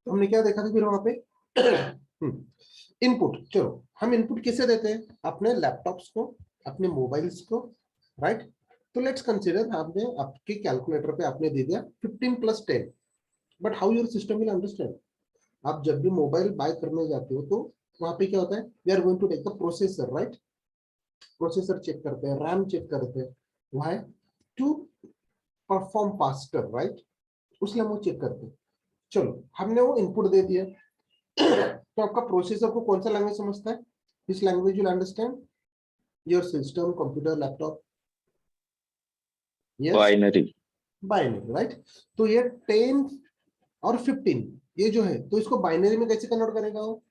तो हमने क्या देखा था फिर वहां पे इनपुट। चलो हम इनपुट किसे देते हैं? अपने लैपटॉप्स को, अपने मोबाइल्स को, राइट। तो लेट्स कंसीडर आपने आपके कैलकुलेटर पे आपने दे दिया 15 + 10, but how your system will understand. आप जब भी मोबाइल बाय करने जाते हो तो वहां पे क्या होता है, we are going to take the processor, right. Processor check करते हैं, रैम चेक करते हैं, why? To perform faster, right. उसलिए हम वो चेक करते हैं। चलो हमने वो इनपुट दे दिया तो आपका प्रोसेसर को कौन सा लैंग्वेज समझता है? This language will understand your system, computer, laptop. Yes, binary. Binary, right. तो ये 10 और 15 ये जो है, तो इसको बाइनरी में कैसे कन्वर्ट करेगा वो?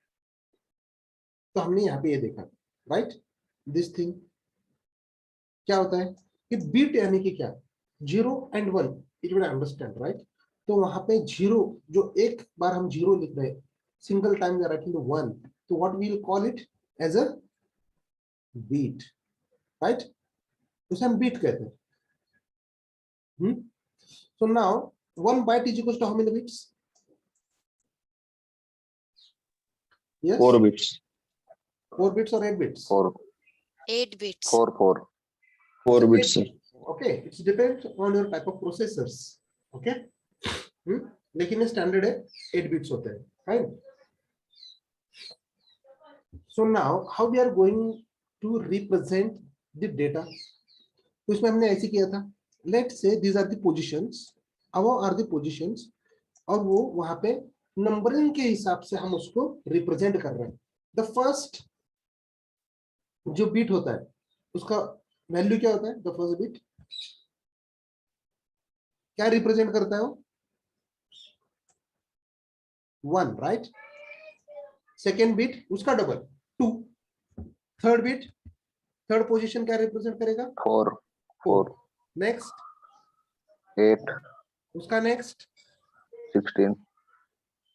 तो हमने यहाँ पे ये देखा, राइट। दिस थिंग क्या होता है कि बीट यानी कि क्या, 0 and 1, it will understand, right. तो वहां पे 0, जो एक बार हम 0 लिख रहे हैं, single time we are writing 1, तो what we will call it as a bit, right. उसे हम बीट कहते हैं। So now 1 byte is equals to how many bits? Yes, 4 bits. 4 bits or 8 bits? 4. 8 bits. 4. 4 bits, sir. Okay, it depends on your type of processors. Okay, लेकिन standard है 8 bits होते हैं, fine. So now how we are going to represent the data? तो इसमें हमने ऐसे किया था, let's say these are the positions, above are the positions, और वो वहां पे नंबरिंग के हिसाब से हम उसको रिप्रेजेंट कर रहे हैं। द फर्स्ट जो बीट होता है उसका वैल्यू क्या होता है? द फर्स्ट बीट क्या रिप्रेजेंट करता है वो? 1, राइट। सेकेंड बीट उसका double 2। Third bit, third position क्या रिप्रेजेंट करेगा? 4. नेक्स्ट 8. उसका next 16.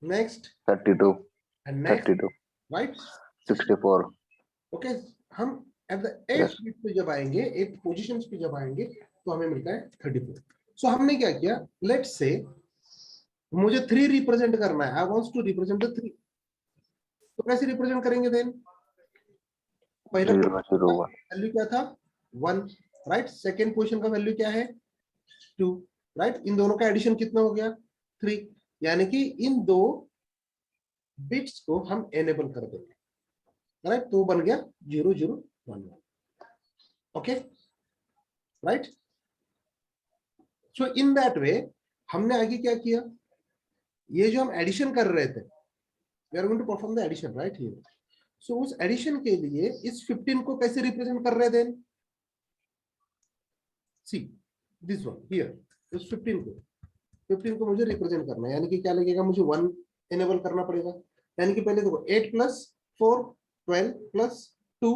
Next 32. And next, 32. Right. 64. Okay, हम एट द 8th बीट पे जब आएंगे, 8th पोजीशंस पे जब आएंगे तो हमें मिलता है 34। सो हमने क्या किया, लेट्स से मुझे 3 रिप्रेजेंट करना है, I wants to represent the 3। तो कैसे रिप्रेजेंट करेंगे देन? पहला 0, 0, 1. वैल्यू क्या था? 1, राइट। सेकंड पोजीशन का वैल्यू क्या है? 2, राइट। इन दोनों का एडिशन कितना हो गया? 3। यानी कि इन दो बिट्स को हम एनेबल कर देंगे, राइट। तो बन गया 0, 0, 1, 1। Okay, right. So in that वे हमने आगे क्या किया, ये जो हम एडिशन कर रहे थे, we are going to perform the addition, right here. So उस एडिशन के लिए इस 15 को कैसे रिप्रेजेंट कर रहे हैं then? See this one here, इस 15 को मुझे रिप्रेजेंट करना है, यानी कि क्या लगेगा, मुझे 1 एनेबल करना पड़ेगा। यानी कि पहले देखो 8 + 4 12 + 2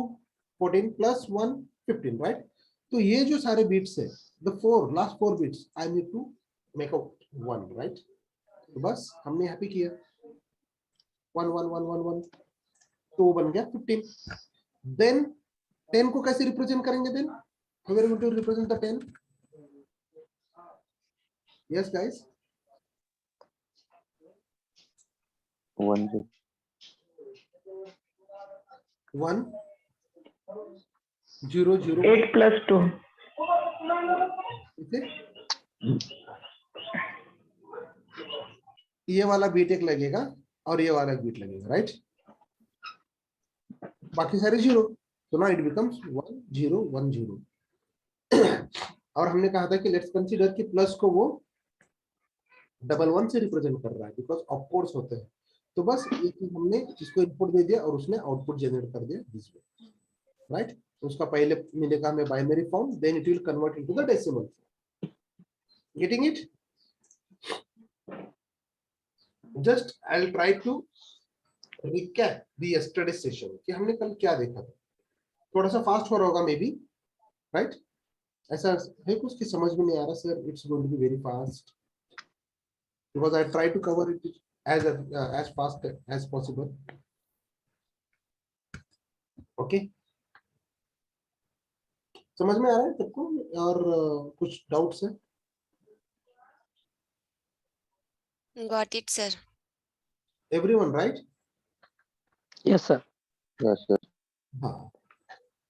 14 + 1 15, राइट। तो ये जो सारे बिट्स है, the last 4 bits I need to make out 1, right. तो बस हमने यहाँ पे किया 1 1 1 1 1, तो वो बन गया 15। देन 10 को कैसे रिप्रेजेंट करेंगे then? How are we going to represent the 10? Yes guys, 1, 1 0 0 8 + 2. ये वाला बीट एक लगेगा और ये वाला बीट लगेगा, राइट। बाकी सारे 0, तो ना इट बिकम्स 1 0 1 0। और हमने कहा था कि लेट्स कंसीडर कि प्लस को वो 1 1 से रिप्रेजेंट कर रहा है, बिकॉज ऑफकोर्स होते हैं। तो बस ये चीज हमने इसको इनपुट दे दिया और उसने आउटपुट जनरेट कर दिया दिस वे, राइट। उसका पहले मिलेगा हमें binary form, then it will convert into the decimal form. Getting it? Just I will try to recap the yesterday session कि हमने कल क्या देखा था। थोड़ा सा फास्ट हो रहा होगा मे बी, राइट। ऐसा है कुछ कि समझ में नहीं आ रहा sir, it's going to be very fast because I try to cover it as fast as possible. Okay, समझ में आ रहा है सबको? और कुछ डाउट्स है? Got it, sir. Everyone right? Yes, sir. Yes, yes. हाँ,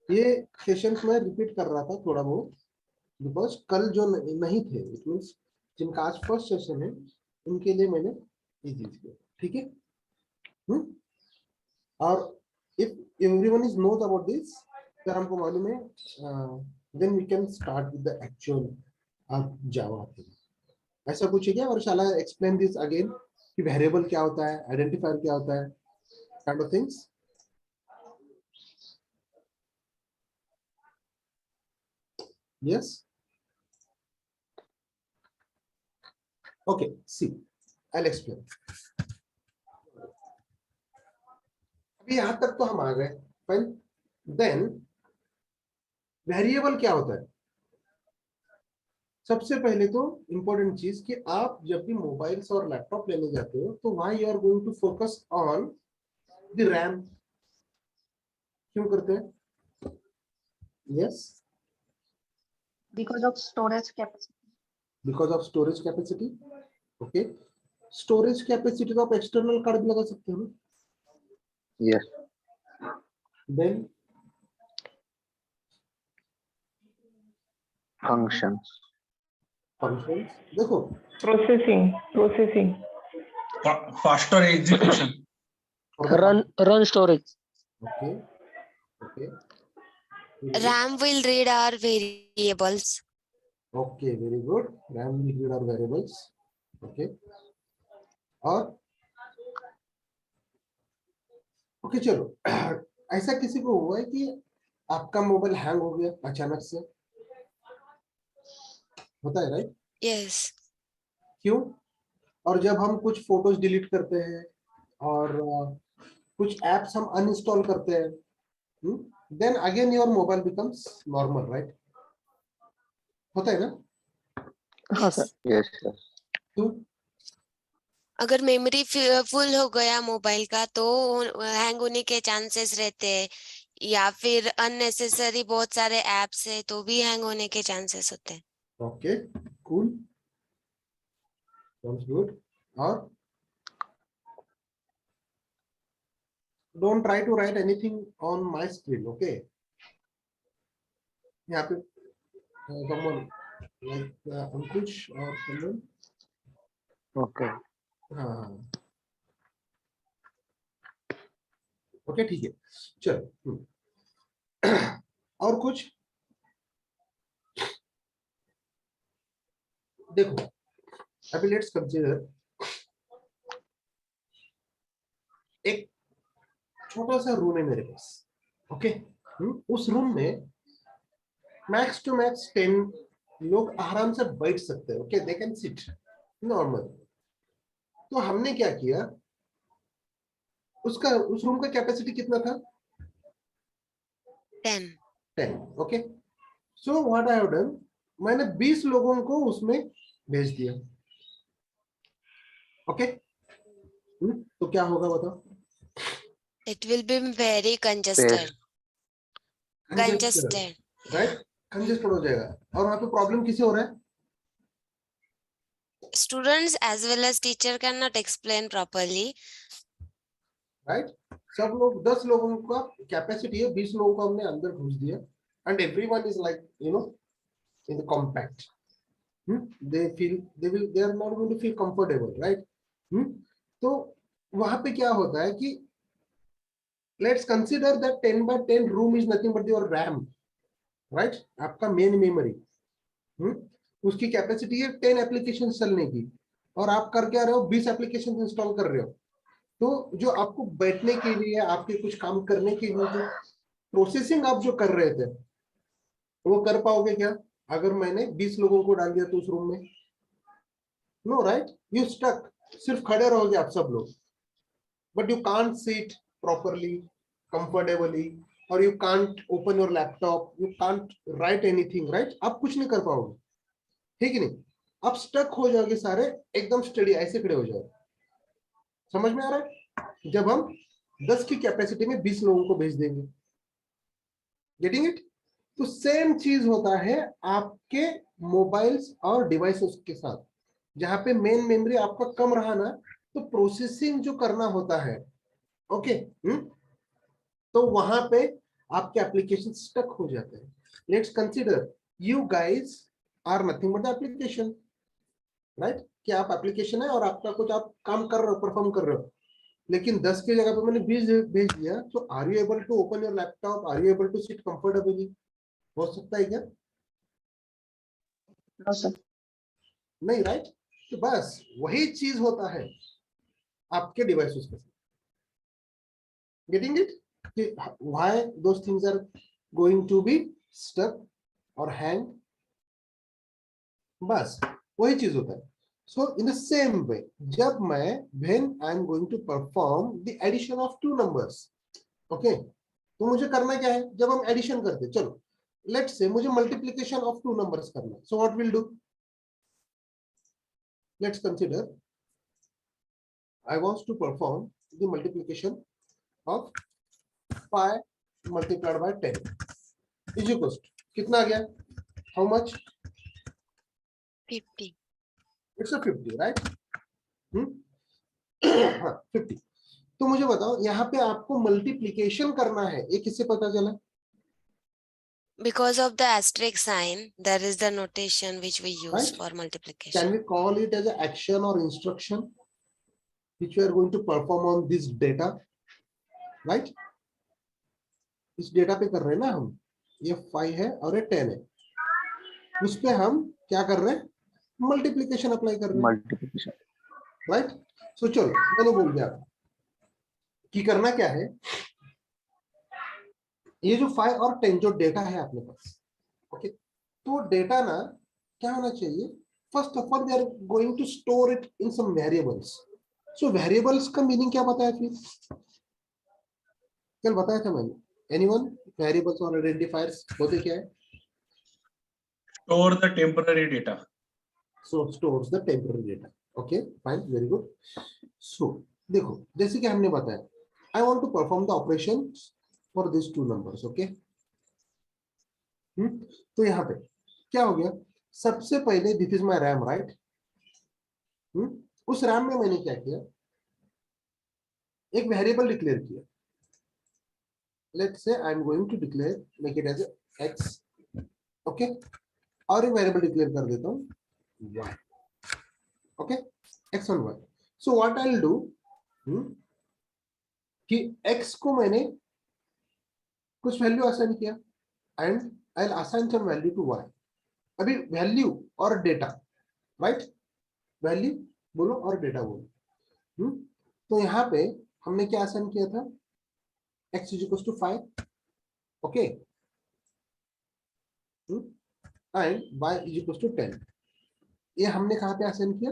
ये सेशन में रिपीट कर रहा था थोड़ा बहुत, बिकॉज कल जो नहीं थे, इट मीन्स जिनका आज फर्स्ट सेशन है उनके लिए मैंने ये चीज किया, ठीक है। और if everyone is knows about this, फिर हमको मालूम है, then we can start with the actual Java. ऐसा कुछ है क्या, और शाला एक्सप्लेन दिस अगेन कि वेरिएबल क्या होता है, आइडेंटिफायर क्या होता है, kind of things. Yes, okay, see I will explain. अभी यहां तक तो हम आ गए, फाइन। देन वेरिएबल क्या होता है? सबसे पहले तो इंपॉर्टेंट चीज कि आप जब भी मोबाइल्स और लैपटॉप लेने जाते हो तो वहां you are going to focus on the RAM. क्यों करते हैं? Yes, because of storage capacity. Because of storage capacity. Okay, storage capacity तो आप एक्सटर्नल कार्ड भी लगा सकते हो ना। Yes. Then Functions. फंक्शंस, देखो Processing. faster execution. Run storage. Okay okay RAM will read our variables. Okay, very good. RAM will read our variables. Okay, और okay चलो, ऐसा किसी को हुआ है कि आपका मोबाइल हैंग हो गया अचानक से? होता है राइट? Yes. क्यों? और जब हम कुछ फोटोज डिलीट करते हैं और कुछ एप्स हम अनइंस्टॉल करते हैं, then again your mobile becomes normal, right? होता है ना? हाँ सर। Yes, yes. क्यों? अगर मेमोरी फुल हो गया मोबाइल का तो हैंग होने के चांसेस रहते हैं, या फिर अननेसेसरी बहुत सारे एप्स है तो भी हैंग होने के चांसेस होते हैं। Okay, cool, sounds good। और don't try to write anything on my screen, okay? यहाँ पे someone like अंकुश और someone, Okay. हाँ ओके ठीक है, चलो। और कुछ देखो, अभी लेट्स कंसीडर एक छोटा सा रूम है मेरे पास, ओके। उस रूम में मैक्स टू मैक्स 10 लोग आराम से बैठ सकते हैं, okay, they can sit normal. तो हमने क्या किया, उस रूम का कैपेसिटी कितना था? 10, okay. So what I have done, मैंने 20 लोगों को उसमें भेज दिया, ओके। तो क्या होगा बताओ? It will be very congested. Congested. Right, congested हो जाएगा। और वहां पे प्रॉब्लम किसे हो रहा है? Students as well as teacher cannot explain properly. Right, सब लोग 10 लोगों का कैपेसिटी है, 20 लोगों को हमने अंदर घुस दिया, and everyone is like you know in the compact, they are not going to feel comfortable, right? तो वहां पे क्या होता है कि let's consider that 10 by 10 room is nothing but your RAM, right? आपका मेन मेमोरी, उसकी कैपेसिटी है 10 एप्लीकेशन चलने की, और आप कर क्या रहे हो, 20 एप्लीकेशन इंस्टॉल कर रहे हो। तो जो आपको बैठने के लिए, आपके कुछ काम करने के लिए जो प्रोसेसिंग आप जो कर रहे थे, वो कर पाओगे क्या अगर मैंने 20 लोगों को डाल दिया तो उस रूम में? No, right? यू स्टक, सिर्फ खड़े रहोगे आप सब लोग, but you can't sit properly, comfortably, और you can't open your laptop, you can't write anything, right? आप कुछ नहीं कर पाओगे, ठीक है नहीं? आप स्टक हो जाओगे सारे, एकदम स्टडी ऐसे खड़े हो जाओगे। समझ में आ रहा है? जब हम 10 की कैपेसिटी में 20 लोगों को भेज देंगे, गेटिंग इट? तो सेम चीज होता है आपके मोबाइल्स और डिवाइसेस के साथ। जहां पे मेन मेमोरी आपका कम रहा ना, तो प्रोसेसिंग जो करना होता है, ओके, तो वहां पे आपके एप्लीकेशन स्टक हो जाते हैं. Let's consider you guys are nothing but the application, right? कि आप एप्लीकेशन है और आपका कुछ आप काम कर रहे हो, परफॉर्म कर रहे हो, लेकिन 10 की जगह पे मैंने 20 भेज दिया, तो are you able to open your laptop, are you able to sit comfortably? हो सकता है क्या? No, sir. नहीं, राइट? तो बस वही चीज होता है आपके डिवाइसेस के साथ. Getting it? Why those things are going to be stuck और हैंग? बस वही चीज होता है. So in the same way, जब मैं when I am going to perform the addition of two numbers, okay, तो मुझे करना क्या है? जब हम एडिशन करते हैं, चलो let's say मुझे multiplication of two numbers करना है. So what we'll do? Let's consider I want to perform the multiplication of 5 multiplied by 10 is equals to कितना आ गया? How much? 50. It's a 50, right? 50. तो मुझे बताओ यहाँ पे आपको मल्टीप्लिकेशन करना है, ये किससे पता चला? Because of the asterisk sign, there is the notation which we use Right. for Can multiplication. we call it as an action or instruction which we are going to perform on this data, right? इस data पे कर रहे हैं ना हम, ये 5 है और ये 10 है, उस पे हम क्या कर रहे हैं? मल्टीप्लिकेशन अप्लाई कर रहे हैं, मल्टीप्लिकेशन. राइट? सो चलो मैंने बोल दिया कि करना क्या है. ये जो 5 और 10 जो डेटा है अपने पास, ओके, तो डेटा ना क्या होना चाहिए? First of all we are going to store it in some variables. So variables का मीनिंग क्या बताया फिर? कल बताया था मैंने. एनीवन? वेरिएबल्स और आइडेंटिफायर्स होते क्या है? Store the temporary data. So stores the temporary data. Okay, fine, very good. So देखो जैसे कि हमने बताया, I want to perform the operations for these two numbers. Okay, तो यहाँ पे क्या हो गया? सबसे पहले this is my RAM, right? उस RAM में मैंने क्या किया? एक वेरिएबल डिक्लेयर किया. Let's say I am going to declare, make it as a x. Okay, और एक वेरिएबल डिक्लेयर कर देता हूँ y. Okay, x on y. So what I'll do कि x को मैंने कुछ वैल्यू असाइन किया and I'll assign some value to y. अभी वैल्यू और डेटा, राइट? वैल्यू बोलो और डेटा बोलो. तो यहाँ पे हमने क्या असाइन किया था? x is equals to 5. Okay, and y is equals to 10. ये हमने कहाँ पे असाइन किया?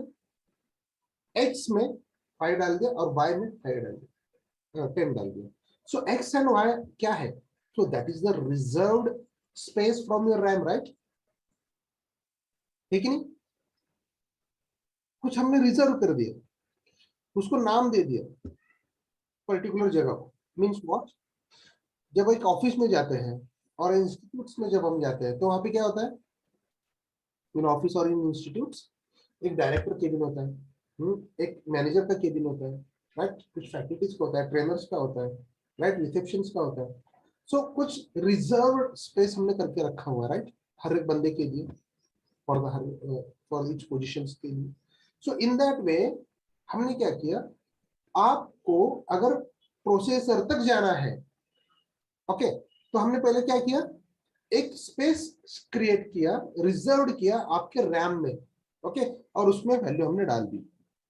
x में 5 डाल दिया और y में 5 डाल दिया, 10 डाल दिया. So x and y क्या है? So that is the reserved space from your RAM, right? ठीक नहीं? कुछ हमने रिजर्व कर दिया, उसको नाम दे दिया पर्टिकुलर जगह को. Means what? जब एक ऑफिस में जाते हैं और इंस्टीट्यूट्स में जब हम जाते हैं तो वहां पे क्या होता है? इन ऑफिस और इन इंस्टीट्यूट्स एक डायरेक्टर केबिन होता है, एक मैनेजर का केबिन होता है, राइट? कुछ फैकल्टीज का होता है, ट्रेनर्स का होता है, राइट? रिसेप्शंस का होता है. सो कुछ रिजर्व स्पेस हमने करके रखा हुआ है, राइट? हर एक बंदे के लिए, फॉर ईच पोजीशंस के लिए. सो इन दैट वे हमने क्या किया? आपको अगर प्रोसेसर तक जाना है, ओके, तो हमने पहले क्या किया? एक स्पेस क्रिएट किया, रिजर्व किया आपके रैम में, ओके, और उसमें वैल्यू हमने डाल दी,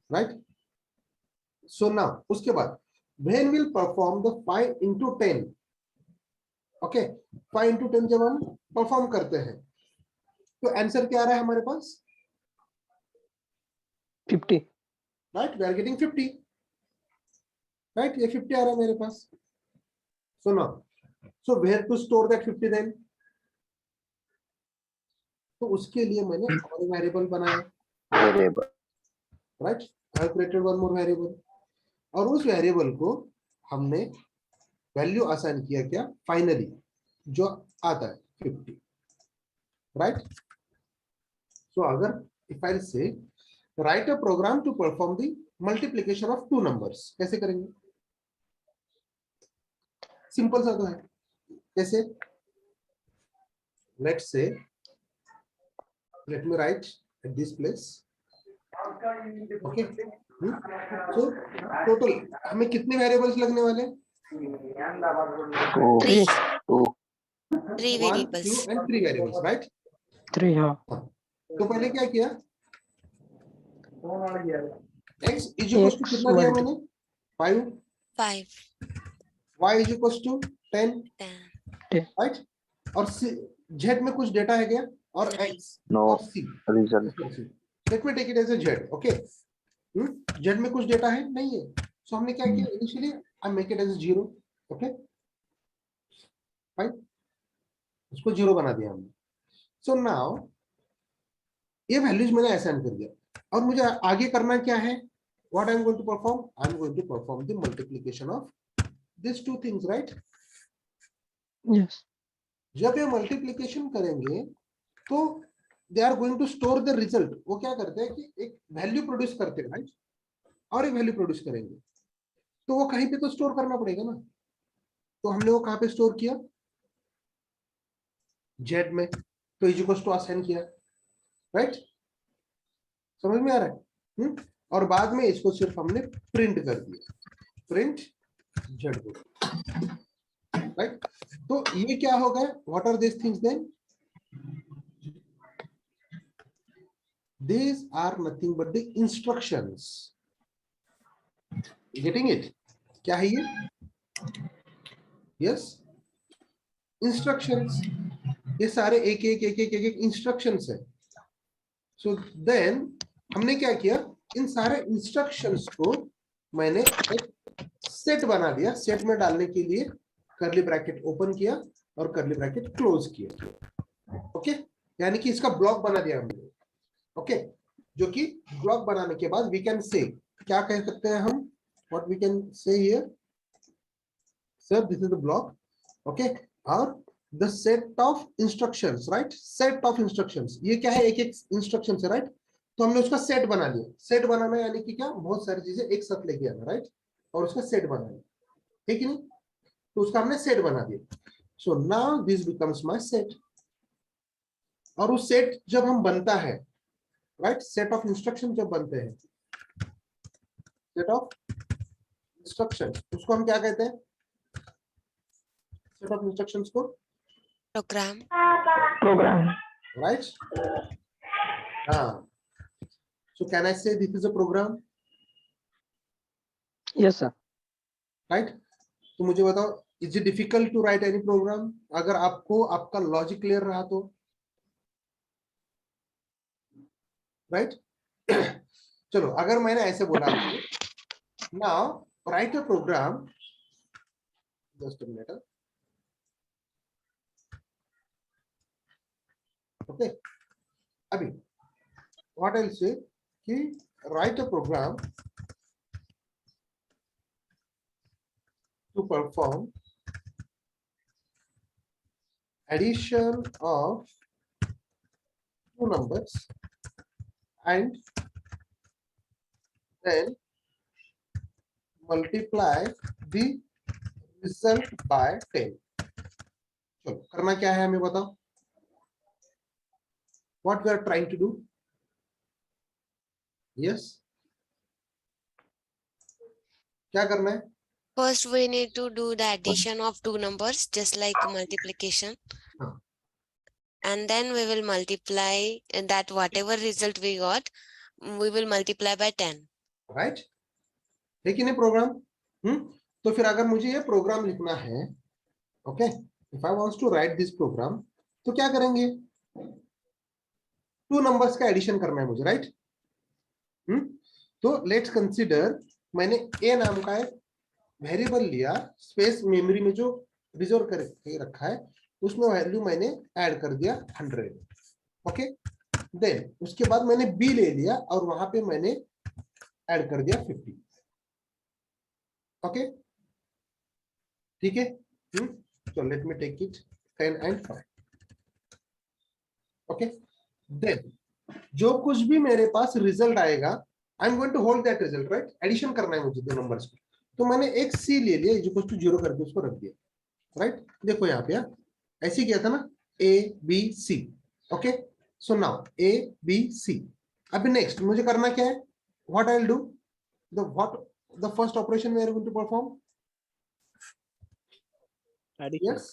राइट? सो नाउ उसके बाद when will perform the 5 into 10, okay, 5 into 10 जब हम परफॉर्म करते हैं तो आंसर क्या आ रहा है हमारे पास? 50. Right? We are getting 50, right? ये 50 आ रहा है मेरे पास. So now, so where to store that 50 then? तो उसके लिए मैंने और वेरिएबल बनाया, variable. Right? I have created one more variable और उस वेरिएबल को हमने वैल्यू असाइन किया क्या? फाइनली जो आता है 50, राइट? सो अगर if I say write a program to perform the multiplication of two numbers कैसे करेंगे? सिंपल सा तो है। कैसे? Let's say, let me write at this place. Okay, so total हमें कितने वेरिएबल्स लगने वाले? Two. Three. Two. 3 1, variables. 2 and 3 variables, right? 3, हाँ. तो पहले क्या किया? x is equal to X, कितना दिया 1, मैंने? 5. 5, y is equal to 10, 10. Right? और z में कुछ डेटा है क्या? और नहीं. x No. और c, Result. Let me take it as a z. Okay, z में कुछ डेटा है? नहीं है. सो हमने क्या किया? Initially I make it as 0. Okay, fine, उसको 0 बना दिया हमने. सो नाउ ये वैल्यूज मैंने असाइन कर दिया और मुझे आगे करना क्या है? What I am going to perform? I am going to perform the multiplication of this two things, right? Yes. जब ये मल्टीप्लिकेशन करेंगे तो they are going to store the result. वो क्या करते हैं कि एक वैल्यू प्रोड्यूस करते हैं, राइट? और एक वैल्यू प्रोड्यूस करेंगे तो वो कहीं पे तो स्टोर करना पड़ेगा ना. तो हमने वो कहाँ पे स्टोर किया? जेड में. तो इज इक्वल टू असाइन किया, राइट? समझ में आ रहा है? और बाद में इसको सिर्फ हमने प्रिंट कर दिया, प्रिंट जेड को, राइट? तो ये क्या हो गया? What are this things then? These are nothing but the instructions. Getting it? क्या है ये? Yes, instructions. ये सारे एक एक एक एक एक एक instructions है. So then हमने क्या किया? इन सारे instructions को मैंने एक सेट बना दिया. सेट में डालने के लिए कर्ली ब्रैकेट ओपन किया और कर्ली ब्रैकेट क्लोज किया. ओके, यानी कि इसका ब्लॉक बना दिया हमने. ओके, जो कि ब्लॉक बनाने के बाद वी कैन से, क्या कह सकते हैं हम? What we can say here? Sir, this is the block. Okay, और the set of instructions, right? Set of instructions, ये क्या है? एक एक इंस्ट्रक्शंस है, राइट? तो हमने उसका सेट बना लिया. सेट बनाना यानी कि क्या? बहुत सारी चीजें एक साथ लेके आना, राइट? और उसका सेट बना लिया, ठीक है नहीं? तो उसका हमने सेट बना दिया. So now this becomes my set. और उस सेट जब हम बनता है, राइट? सेट ऑफ इंस्ट्रक्शन जब बनते हैं, सेट ऑफ इंस्ट्रक्शन, उसको हम क्या कहते हैं? सेट ऑफ इंस्ट्रक्शंस को Program. Program. राइट? हाँ. So can I say this is a program, Yes, sir. Right? तो मुझे बताओ, is it difficult to write any program? अगर आपको आपका लॉजिक क्लियर रहा तो, राइट? चलो, अगर मैंने ऐसे बोला now write a program, just a minute. Okay, अभी व्हाट आई विल से कि write a program to perform addition of two numbers and then multiply the result by 10. चलो, करना क्या है हमें बताओ? What we are trying to do? Yes, क्या करना है? First, we need to do the addition of two numbers, just like multiplication. हाँ. And then we will multiply that whatever result we got, we will multiply by 10. Right? है कि नहीं programme? तो फिर अगर मुझे ये प्रोग्राम लिखना है, okay, if I wants to write this program, तो क्या करेंगे? टू नंबर्स का एडिशन करना है मुझे, राइट? तो लेट्स कंसीडर, मैंने ए नाम का एक वेरिएबल लिया, स्पेस मेमोरी में जो रिजर्व करके रखा है उसमें वैल्यू मैंने ऐड कर दिया 100. ओके, देन उसके बाद मैंने बी ले लिया और वहां पे मैंने ऐड कर दिया 50. ओके, ठीक है? so let me take it 10 and 5. Okay, then जो कुछ भी मेरे पास रिजल्ट आएगा I am going to hold that result, right? Addition करना है मुझे दो नंबर्स को, तो मैंने एक सी ले लिया इज इक्वल टू 0 करके उसको रख दिया, राइट? देखो यहाँ पे ऐसे किया था ना, A B C, okay? So now A B C. अभी नेक्स्ट मुझे करना क्या है, what I will do, the first operation we are going to perform, Addition. yes,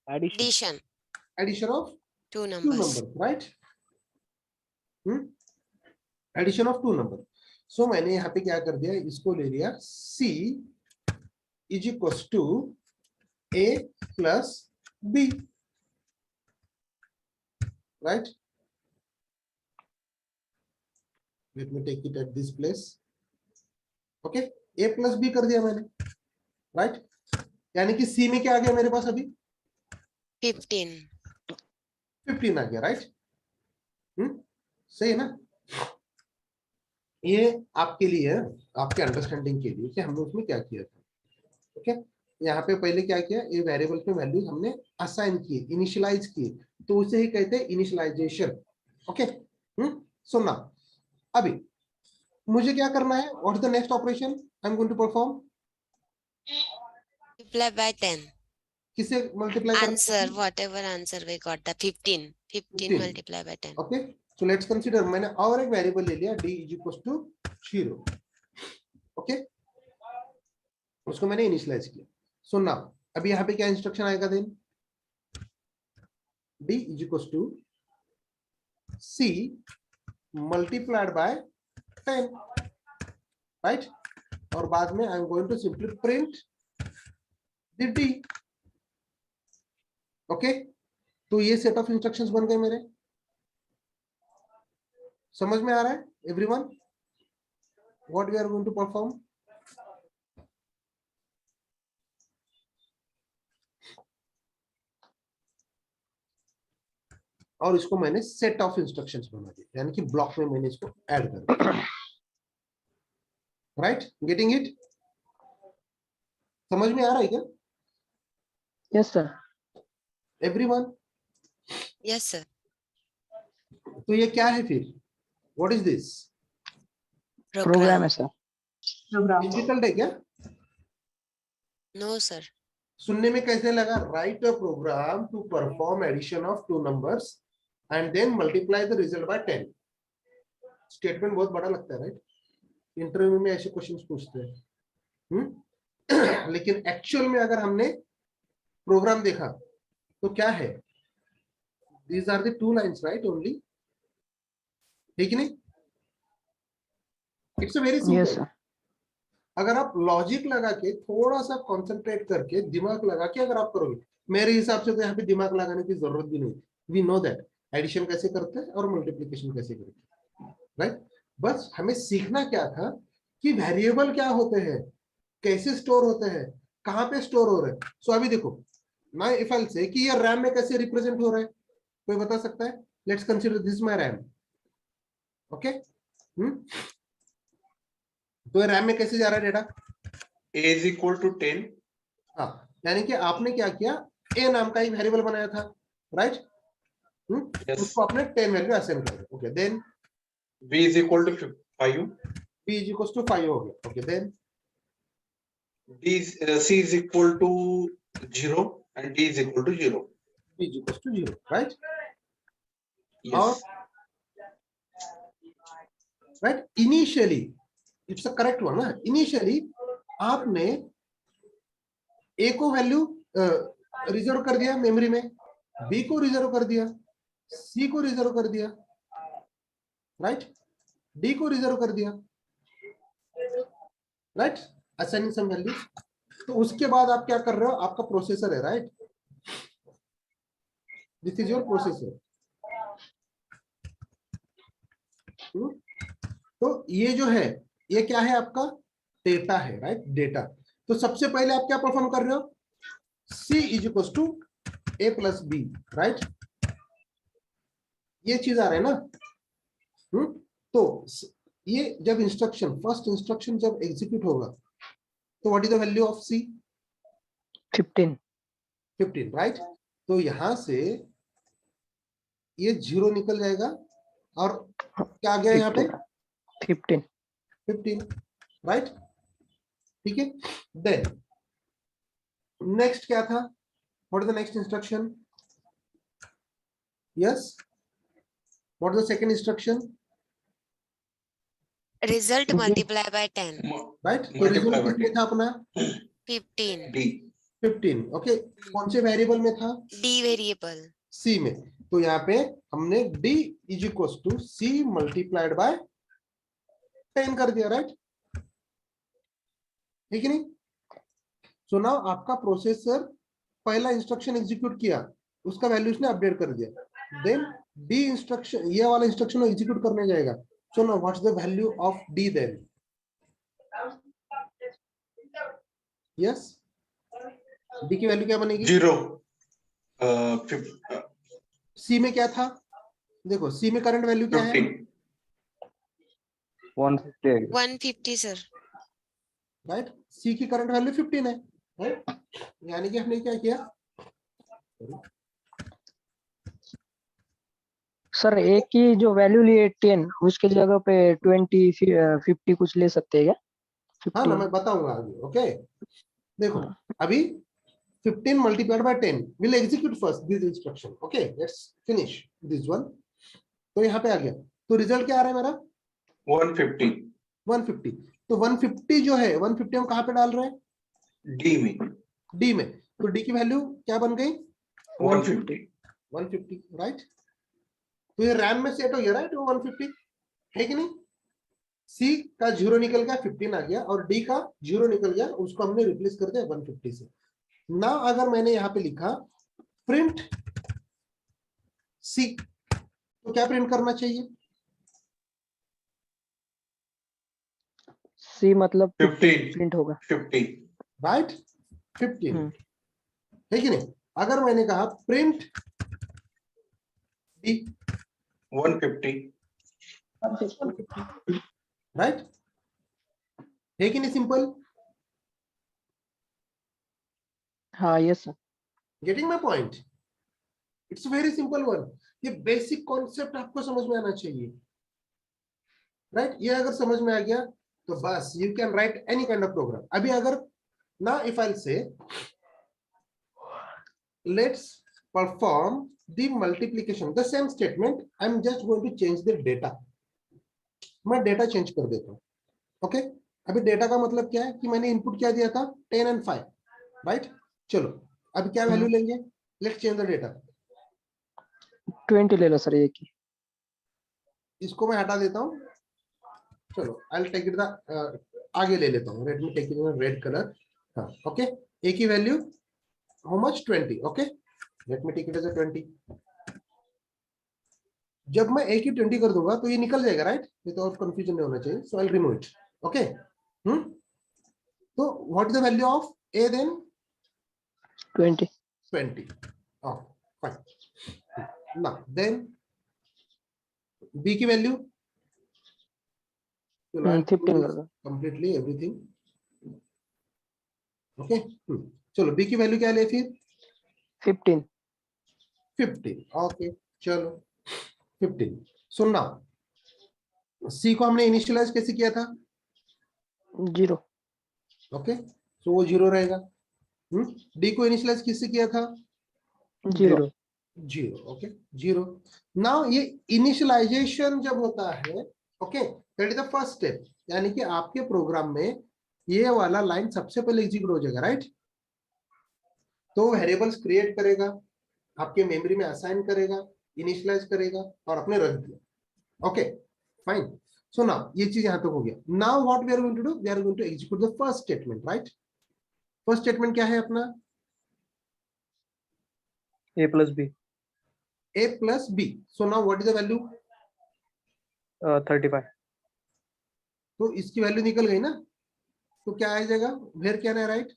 Addition. addition addition of two two numbers. numbers, right? Addition of two number. So मैंने यहाँ पे क्या कर दिया, इसको ले लिया C is equal to A plus B, right? Let me take it at this place, okay? A plus B कर दिया मैंने, राइट? यानी कि C में क्या आ गया मेरे पास अभी, 15 आ गया, राइट? सही है ना? ये आपके लिए, आपके अंडरस्टैंडिंग के लिए कि हमने उसमें क्या किया था, ओके? यहाँ पे पहले क्या किया, ये वेरिएबल पे वैल्यूज हमने असाइन किए, इनिशियलाइज किए, तो उसे ही कहते हैं इनिशियलाइजेशन, ओके? सो नाउ अभी मुझे क्या करना है, what is the next operation I am going to perform, Multiply by 10. किसे मल्टीप्लाई करना Answer, whatever answer we got, the 15. 15 multiply by 10. Okay? So let's consider, मैंने और एक वेरिएबल ले लिया d is equal to 0, okay? उसको मैंने initialise किया। सो नाउ अभी यहाँ पे क्या इंस्ट्रक्शन आएगा, then d is equal to c multiplied by 10, right? और बाद में I am going to simply print the d, okay? तो ये सेट ऑफ इंस्ट्रक्शंस बन गए मेरे, समझ में आ रहा है everyone what we are going to perform? और इसको मैंने सेट ऑफ इंस्ट्रक्शंस बना दिया, यानी कि ब्लॉक में मैंने इसको ऐड कर दिया, राइट? Getting it? समझ में आ रहा है क्या Yes, sir. Everyone? Yes, sir. तो ये क्या है फिर, व्हाट इज दिस, Program है sir. डिफिकल्ट है क्या? No, sir. सुनने में कैसे लगा, write a program to perform addition of two numbers and then multiply the result by 10। Statement बहुत बड़ा लगता है, राइट? इंटरव्यू में ऐसे क्वेश्चंस पूछते हैं। लेकिन एक्चुअल में अगर हमने प्रोग्राम देखा तो क्या है, these are the 2 lines, right? Only, ठीक नहीं? It's a very Yes, simple. sir. अगर आप लॉजिक लगा के थोड़ा सा कंसंट्रेट करके दिमाग लगा के अगर आप करोगे, मेरे हिसाब से तो यहाँ पे दिमाग लगाने की जरूरत भी नहीं। वी नो दैट एडिशन कैसे करते हैं और मल्टीप्लिकेशन कैसे करते हैं, राइट? बस हमें सीखना क्या था कि वेरिएबल क्या होते हैं, कैसे स्टोर होते हैं, कहाँ पे स्टोर हो रहे हैं। सो अभी देखो मैं इफ आई से कि ये रैम में कैसे रिप्रेजेंट हो रहा है, कोई बता सकता है? Let's consider this my RAM, okay? तो रैम में कैसे जा रहा है data, A is equal to 10. हाँ, यानी कि आपने क्या किया, ए नाम का एक वेरिएबल बनाया था, राइट? Yes. उसको आपने 10 वैल्यू असाइन कर दिया, okay? Then B is equal to 5. b is equal to 5 हो गया, okay? Then C is equal to 0 and D is equal to 0. b is equal to 0, right? Yes. Right? Initially it's a correct one ना, initially आपने A को value reserve कर दिया memory में, B को reserve कर दिया, सी को रिजर्व कर दिया, राइट? डी को रिजर्व कर दिया, राइट? Assigning some values. तो उसके बाद आप क्या कर रहे हो, आपका प्रोसेसर है, right? This is your processor. तो ये जो है, ये क्या है, आपका डेटा है, राइट? डेटा। तो सबसे पहले आप क्या परफॉर्म कर रहे हो, C is equal to A plus B, right? ये चीज आ रहा है ना? तो ये जब इंस्ट्रक्शन, फर्स्ट इंस्ट्रक्शन जब एग्जीक्यूट होगा तो what is the value of C? 15. 15, right? तो यहां से ये 0 निकल जाएगा और क्या आ गया यहाँ पे, 15. 15, राइट? ठीक है, देन नेक्स्ट क्या था? What is the next instruction? Yes, what is the second instruction? result multiply by 10. Right, तो Multiply रिजल्ट by कितने 10. था अपना? 15. D. 15. ओके, कौन से वेरिएबल में था? D variable. सी में। तो यहाँ पे हमने d is equal to C multiplied by 10 कर दिया, राइट? ठीक है नहीं? सो नाउ आपका प्रोसेसर पहला इंस्ट्रक्शन एग्जीक्यूट किया, उसका वैल्यू उसने अपडेट कर दिया, देन डी इंस्ट्रक्शन, ये वाला इंस्ट्रक्शन एग्जीक्यूट करने जाएगा। So now what's the value of D then? Yes, D की वैल्यू क्या बनेगी? 0. सी में क्या था? देखो सी में करंट वैल्यू क्या है? 15. 150. 150 sir. राइट, सी की करंट वैल्यू 15 है, राइट? यानी कि हमने क्या किया? सर ए की जो वैल्यू लिए 10, उसके जगह पे 20 50 कुछ ले सकते हैं क्या? हाँ ना, 15. मैं बताऊंगा आगे। ओके, देखो अभी 15 multiplied by 10 will execute first this instruction. Okay, let's finish this one. तो यहाँ पे आ गया, तो रिजल्ट क्या आ रहा है मेरा? 150. 150. तो 150 जो है, 150 हम कहाँ पे डाल रहे हैं? D में. डी में। तो डी की वैल्यू क्या बन गई? 150. 150, राइट? तो ये रैम में सेट हो गया, राइट? वो 150 है कि नहीं? सी का 0 निकल गया, 15 आ गया, और डी का 0 निकल गया, उसको हमने रिप्लेस कर दिया 150 से। ना अगर मैंने यहाँ पे लिखा प्रिंट सी, तो क्या प्रिंट करना चाहिए? सी मतलब 15. प्रिंट होगा। 50. राइट, 15 है कि नहीं? अगर मैंने कहा प्रिंट डी, 150. राइट, है कि नहीं? सिंपल, हाँ yes sir. Getting my point? It's very simple one. ये बेसिक कॉन्सेप्ट आपको समझ में आना चाहिए, राइट? ये अगर समझ में आ गया तो बस you can write any kind of program. अभी अगर ना, if I say let's perform the multiplication, the same statement, I am just going to change the data. मैं डेटा चेंज कर देता हूं। ओके, अभी डेटा का मतलब क्या है कि मैंने इनपुट क्या दिया था? 10 and 5, राइट? चलो अभी क्या वैल्यू लेंगे? Let's change the data. 20 ले लो सर एक ही। इसको मैं हटा देता हूँ। चलो I will take it the आगे ले लेता हूँ, let me take it in red colour. हाँ, ओके, ए की value how much? 20। Okay, let me take it as 20। जब मैं ए की 20 कर दूंगा तो ये निकल जाएगा, राइट? ये तो और कंफ्यूजन नहीं होना चाहिए, so I will remove it. Okay, तो what is the value of A then? 20. 20. Oh, fine. Now then B की वैल्यू 15 कर दो। completely everything. Okay. चलो B की वैल्यू क्या ले फिर? 15. 15. Okay, चलो 15. So now C को हमने इनिशियलाइज कैसे किया था? 0. ओके, so वो 0 रहेगा। D को इनिशियलाइज किससे किया था? 0. 0. ओके, 0। नाउ ये इनिशियलाइजेशन जब होता है, okay, that is the first step, यानी कि आपके प्रोग्राम में ये वाला लाइन सबसे पहले एग्जीक्यूट हो जाएगा, राइट? तो वेरिएबल्स क्रिएट करेगा, आपके मेमोरी में असाइन करेगा, इनिशियलाइज करेगा और अपने रख दिया। Okay, fine. सो नाउ ये चीज यहां तक हो गया। Now what we are going to do, we are going to execute the first statement, right? First statement क्या है अपना? A plus B, A plus B. So now what is the value? 35. तो इसकी वैल्यू निकल गई ना, तो क्या आ जाएगा? वेयर क्या है, right?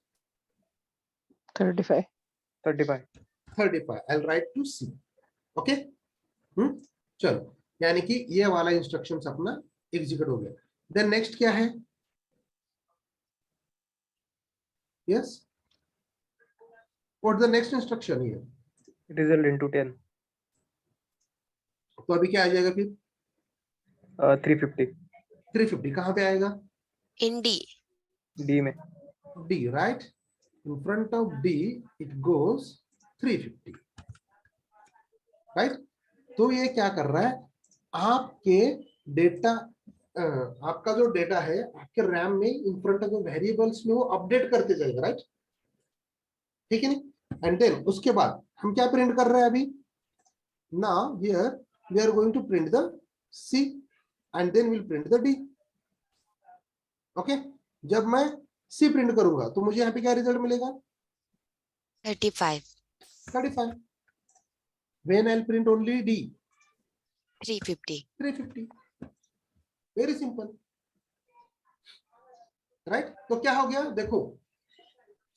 35. 35. 35. I'll write to C. Okay, चलो, यानी कि ये वाला इंस्ट्रक्शंस अपना एग्जीक्यूट हो गया। देन नेक्स्ट क्या है? Yes, what the next instruction here? Result into 10. तो अभी क्या आ जाएगा फिर? 350. 350 कहाँ पे आएगा? in D. D में. D, right? In front of D it goes 350, right? तो ये क्या कर रहा है, आपके डेटा, आपका जो डेटा है आपके रैम में इन फ्रंट ऑफ वेरिएबल्स में वो अपडेट करते जाएगा, राइट? ठीक है नहीं? एंड देन उसके बाद हम क्या प्रिंट कर रहे हैं अभी? Now here we are going to print the C and then will print the D. Okay, जब मैं C प्रिंट करूंगा तो मुझे यहाँ पे क्या रिजल्ट मिलेगा? 35. 35. When I'll print only D, 350. 350. Very simple, right? तो क्या हो गया, देखो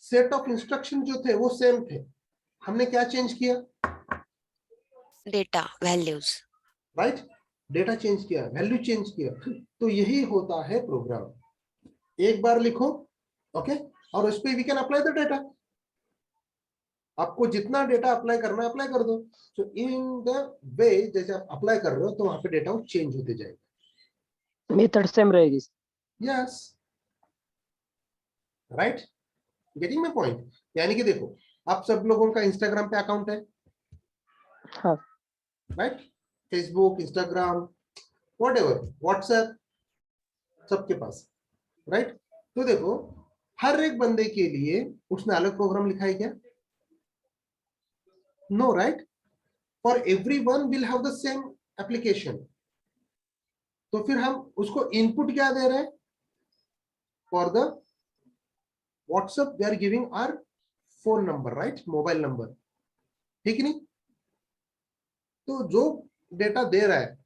सेट ऑफ इंस्ट्रक्शन जो थे वो सेम थे, हमने क्या चेंज किया? Data values. Right, data change किया, वैल्यू चेंज किया. तो यही होता है प्रोग्राम. एक बार लिखो, ओके, और उस पर we can apply the data. आपको जितना डेटा अप्लाई करना है अप्लाई कर दो. तो इन द वे जैसे आप अप्लाई कर रहे हो तो वहां पे डेटा चेंज होते जाएगा. मेथड सेम रहेगी. Yes, right, getting my point. यानी कि देखो, आप सब लोगों का इंस्टाग्राम पे अकाउंट है, हाँ. Right? Facebook, Instagram, whatever, WhatsApp, सबके पास, राइट? तो देखो हर एक बंदे के लिए उसने अलग प्रोग्राम लिखा है क्या? No, right? For everyone will have the same application. तो फिर हम उसको इनपुट क्या दे रहे हैं? For the WhatsApp we are giving our phone number, right? Mobile number, ठीक नहीं? तो जो डेटा दे रहा है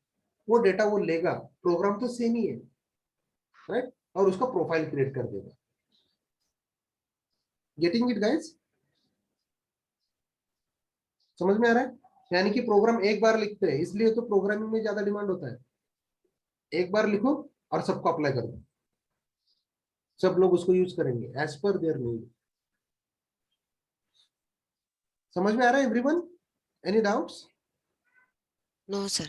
वो डेटा वो लेगा, प्रोग्राम तो सेम ही है, राइट? और उसका प्रोफाइल क्रिएट कर देगा. Getting it guys? समझ में आ रहा है? यानी कि प्रोग्राम एक बार लिखते हैं, इसलिए तो प्रोग्रामिंग में ज्यादा डिमांड होता है. एक बार लिखो और सबको अप्लाई कर दो, सब लोग उसको यूज करेंगे एज पर देयर नीड. समझ में आ रहा है everyone? Any doubts? No, sir.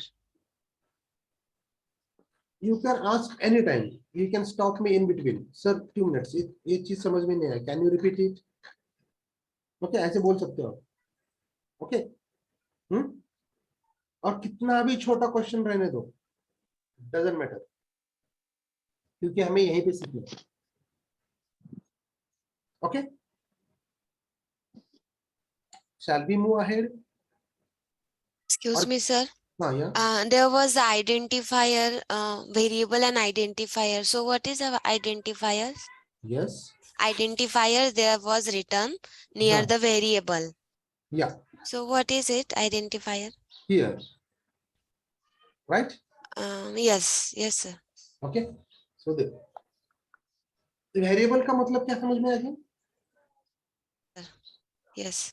You can ask anytime. You can stop me in between. Sir, 2 minutes. ये चीज समझ में नहीं आया. Can you repeat it? Okay, ऐसे बोल सकते हो. Okay? और कितना भी छोटा क्वेश्चन रहने दो, doesn't matter. क्योंकि हमें यहीं पे सीखना है. Okay? Shall we move ahead? Excuse me, sir. हाँ, yeah. There was identifier, variable and identifier. So what is a identifier? Yes. Identifier there was written near हाँ. the variable. Yeah. So what is it? Identifier. Here. Right? Yes, yes, sir. Okay. So the variable का मतलब क्या समझ में आ गया? Yes.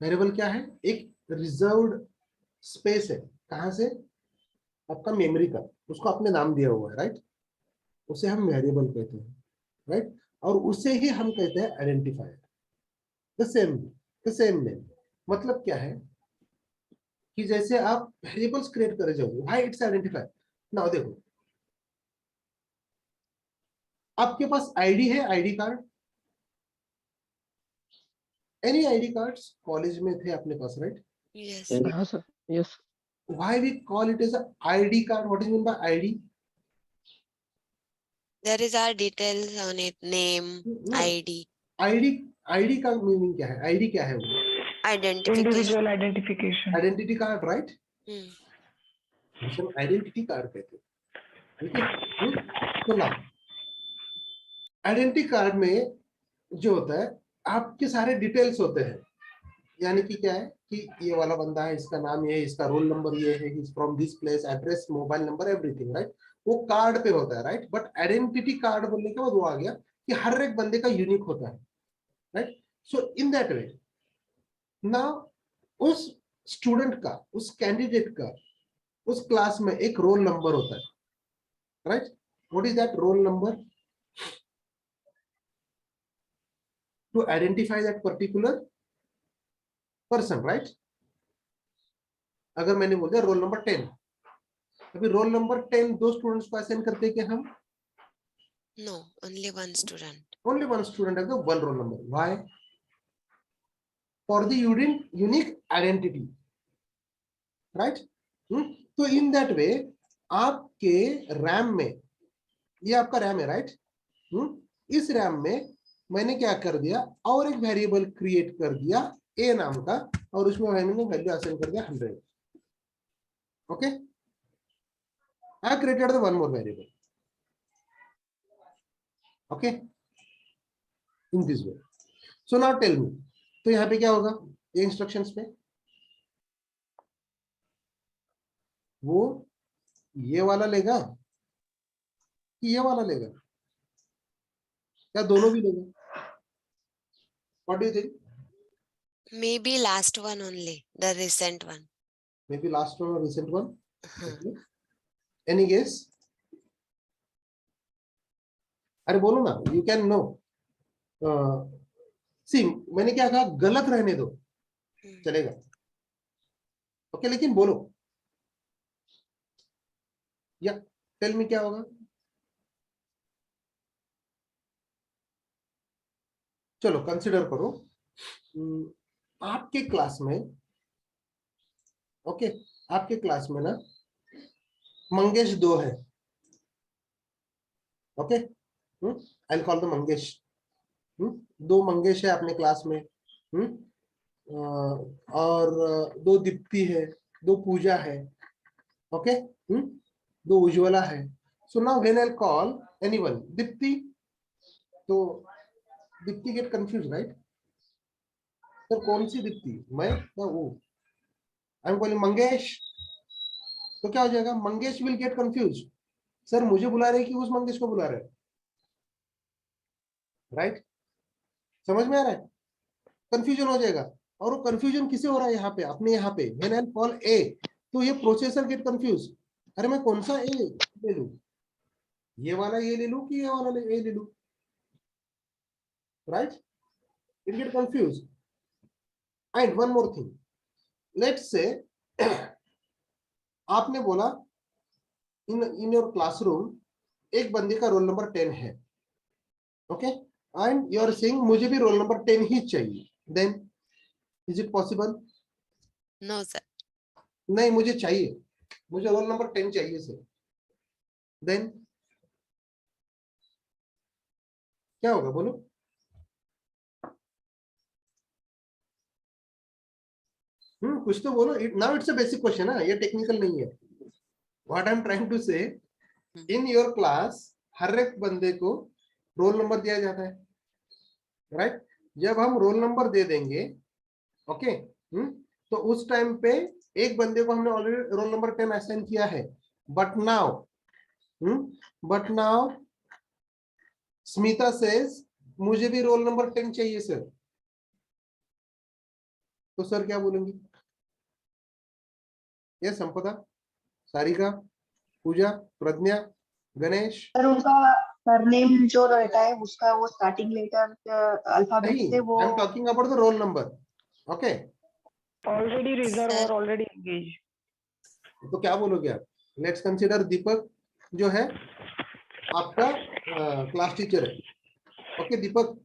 Variable क्या है? एक रिजर्व्ड स्पेस है. कहां से? आपका मेमोरी का, उसको आपने नाम दिया हुआ है, राइट? उसे हम वेरिएबल कहते हैं, राइट? और उसे ही हम कहते हैं आइडेंटिफायर. The same name. मतलब क्या है कि जैसे आप वेरिएबल्स क्रिएट करे जाओगे, व्हाई इट्स आइडेंटिफायर. नाउ देखो, आपके पास आईडी है, ID card, any ID cards college में थे अपने पास, राइट? Yes. हाँ sir. Yes. Why we call it as a ID card? What is mean by ID? There is our details on it. Name, No. ID, ID का मीनिंग क्या है? ID क्या है वो? identification. Individual identification. Identity card, right? Hmm. उसे हम identity card कहते हैं, ठीक है? तो ना आइडेंटिटी कार्ड में जो होता है आपके सारे डिटेल्स होते हैं. यानी कि क्या है कि ये वाला बंदा है, इसका नाम ये है, इसका रोल नंबर ये है, he is from this place, address, mobile number, everything, right? वो कार्ड पे होता है, राइट? बट आइडेंटिटी कार्ड बोलने के बाद वो आ गया कि हर एक बंदे का यूनिक होता है, right? So in that way now उस स्टूडेंट का, उस कैंडिडेट का, उस क्लास में एक रोल नंबर होता है, right? What is that roll number? To identify that particular person, right? अगर मैंने बोल दिया रोल नंबर 10, अभी रोल नंबर 10 दो स्टूडेंट्स को असाइन करते हैं क्या हम? No, only one student. Only one student has the one roll number. Why? For the unique identity, right? तो in that way आपके रैम में, ये आपका रैम है, राइट? इस रैम में मैंने क्या कर दिया, और एक वेरिएबल क्रिएट कर दिया a नाम का, और उसमें मैंने वैल्यू असाइन कर दिया 100. Okay, I created the one more variable. Okay, in this way. So now tell me, तो यहाँ पे क्या होगा ये इंस्ट्रक्शंस पे? वो ये वाला लेगा कि ये वाला लेगा, क्या दोनों भी लेगा? What do you think? Maybe last one only, the recent one. Maybe last one or recent one. हाँ. Okay. Any guess? अरे बोलो ना, you can know. See, मैंने क्या कहा, गलत रहने दो, चलेगा. ओके, लेकिन बोलो. या टेल मी क्या होगा? चलो कंसिडर करो, आपके क्लास में, ओके, आपके क्लास में ना मंगेश 2 है. Okay, I will call the Mangesh. 2 Mangesh है अपने क्लास में, और 2 दीप्ति है, 2 पूजा है. ओके, 2 उज्ज्वला है. So now when I will call anyone Deepti, तो Deepti get confuse, right? Sir कौन सी दीप्ति, मैं या वो? आई एम कॉलिंग मंगेश, तो क्या हो जाएगा, Mangesh will get confuse. Sir मुझे बुला रहे कि उस मंगेश को बुला रहे, राइट? समझ में आ रहा है? कंफ्यूजन हो जाएगा. और वो कंफ्यूजन किसे हो रहा है यहाँ पे, अपने यहाँ पे व्हेन आई कॉल ए, तो ये प्रोसेसर गेट कंफ्यूज. अरे मैं कौन सा ए ले लूं, ये वाला ए ले लूं कि ये वाला ए ले लूं, right? It get confuse. And one more thing, let's say आपने बोला इन योर क्लासरूम एक बंदे का रोल नंबर 10 है. Okay, and you are saying मुझे भी रोल नंबर 10 ही चाहिए. Then is it possible? No, sir. नहीं, मुझे चाहिए, मुझे रोल नंबर 10 चाहिए सर. देन क्या होगा, बोलो? कुछ तो बोलो. Now it's a basic question है, ये टेक्निकल नहीं है. What I am trying to say, in your class हर एक बंदे को रोल नंबर दिया जाता है, राइट? जब हम रोल नंबर दे देंगे, ओके, तो उस टाइम पे एक बंदे को हमने ऑलरेडी रोल नंबर 10 असाइन किया है. बट नाउ स्मिता सेज मुझे भी रोल नंबर 10 चाहिए सर. तो सर क्या बोलेंगे? ये संपदा, सारिका, पूजा, प्रज्ञा, गणेश. सर उनका सरनेम जो रहता है उसका वो स्टार्टिंग लेटर अल्फाबेट नहीं, से वो I am talking about the roll number. Okay, Already reserved Sir. or already engaged. तो क्या बोलोगे आप? लेट्स कंसीडर दीपक जो है आपका क्लास टीचर है. ओके, दीपक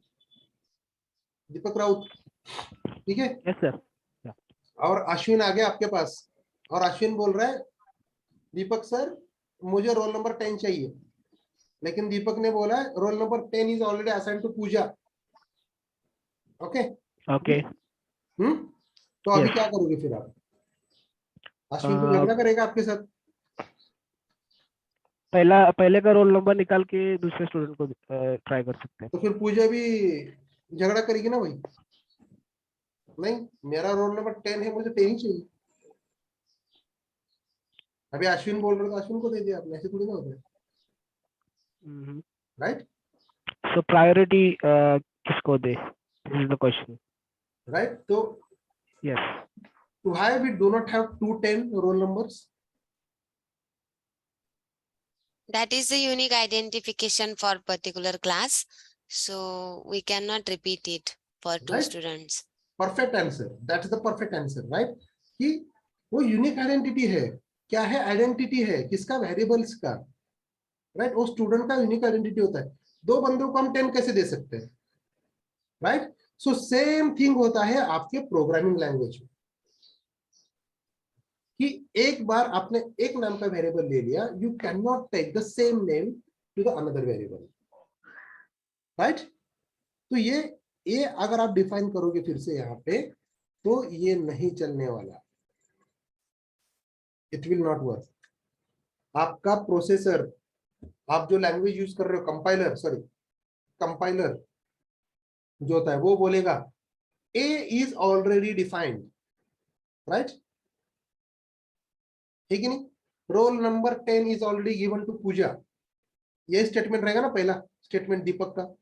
राउत, ठीक है? Yes sir. और अश्विन आ गया आपके पास, और अश्विन बोल रहा है दीपक सर मुझे रोल नंबर 10 चाहिए, लेकिन दीपक ने बोला है roll number 10 is already assigned to Pooja. Okay, okay. तो अभी Yes. क्या करोगे फिर आप? अश्विन को झगड़ा करेगा आपके साथ? पहले का रोल नंबर निकाल के दूसरे स्टूडेंट को ट्राई कर सकते हैं. तो फिर पूजा भी झगड़ा करेगी ना भाई? नहीं, मेरा रोल नंबर 10 है, मुझे 10 ही चाहिए. अभी अश्विन बोल रहे तो अश्विन को दे दिया आपने, ऐसे थोड़ी ना होता है, राइट? सो प्रायोरिटी किसको दे, this is the question. Right, तो yes. why we do not have 210 roll numbers? That is a unique identification for particular class. So we cannot repeat it for 2 Right. students. Perfect answer, that is the perfect answer, right? कि वो unique identity है, क्या है, identity है, किसका, variables का, right? वो student का यूनिक आइडेंटिटी होता है। दो बंदों को हम 10 कैसे दे सकते हैं, राइट? सो सेम थिंग होता है आपके प्रोग्रामिंग लैंग्वेज में, कि एक बार आपने एक नाम का वेरिएबल ले लिया, you can not take the same name to the another variable, right? तो ये अगर आप डिफाइन करोगे फिर से यहाँ पे, तो ये नहीं चलने वाला, इट विल नॉट वर्क। आपका प्रोसेसर, आप जो लैंग्वेज यूज कर रहे हो, कंपाइलर जो होता है वो बोलेगा A is already defined, right? ठीक है नहीं? Roll number 10 is already given to Pooja, ये स्टेटमेंट रहेगा ना, पहला स्टेटमेंट दीपक का,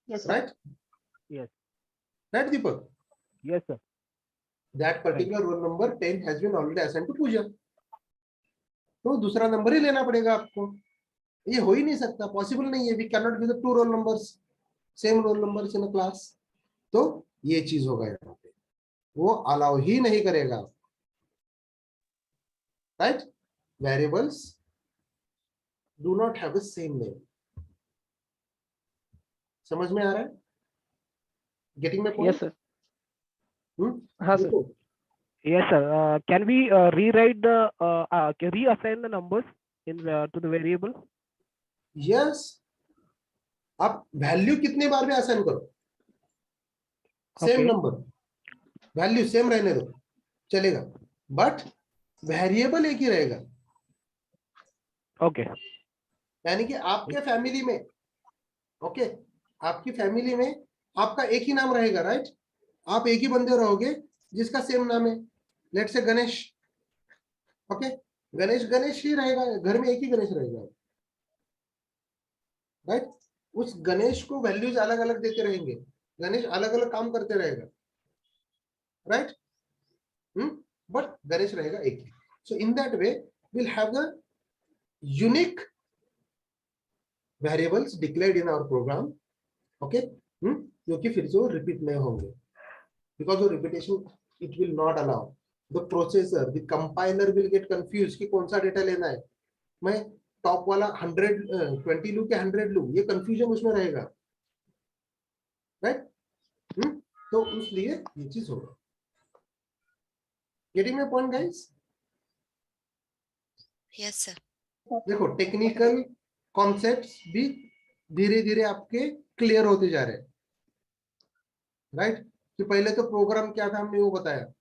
Yes, sir. Right? Yes. Right Deepak? Yes, sir. That particular roll number 10 has been already assigned to Pooja, तो दूसरा नंबर ही लेना पड़ेगा आपको। ये हो ही नहीं सकता, पॉसिबल नहीं है। We can not give the two roll numbers, same roll numbers in a class. तो ये चीज होगा यहाँ पे, वो अलाउ ही नहीं करेगा, right? Variables do not have the same name. समझ में आ रहा है? Getting my point? Yes sir. हाँ sir. Yes, sir. Can we rewrite the reassign the numbers in to the variable? Yes, आप वैल्यू कितने बार भी असाइन करो, same Okay. Number, value same रहने दो, चलेगा, बट वेरिएबल एक ही रहेगा। Okay. यानी कि आपके फैमिली में, ओके, आपकी फैमिली में आपका एक ही नाम रहेगा, राइट? आप एक ही बंदे रहोगे जिसका सेम नाम है, लेट से गणेश, ओके? गणेश गणेश ही रहेगा, घर में एक ही गणेश रहेगा, राइट? उस गणेश को वैल्यूज अलग अलग देते रहेंगे, गणेश अलग अलग काम करते रहेगा, राइट? बट गणेश रहेगा एक ही। So in that way will have the unique variables declared in our program, okay? जो कि फिर से वो रिपीट नहीं होंगे, बिकॉज वो repetition it will not allow. The processor, the compiler will get confuse कि कौन सा डेटा लेना है, मैं टॉप वाला 120 लूं कि 100 लूं, ये कंफ्यूजन उसमें रहेगा, राइट? तो इसलिए ये चीज होगा। Getting my point guys? Yes sir. देखो, टेक्निकल कॉन्सेप्ट्स भी धीरे धीरे आपके क्लियर होते जा रहे हैं, राइट? कि पहले तो प्रोग्राम क्या था हमने वो बताया,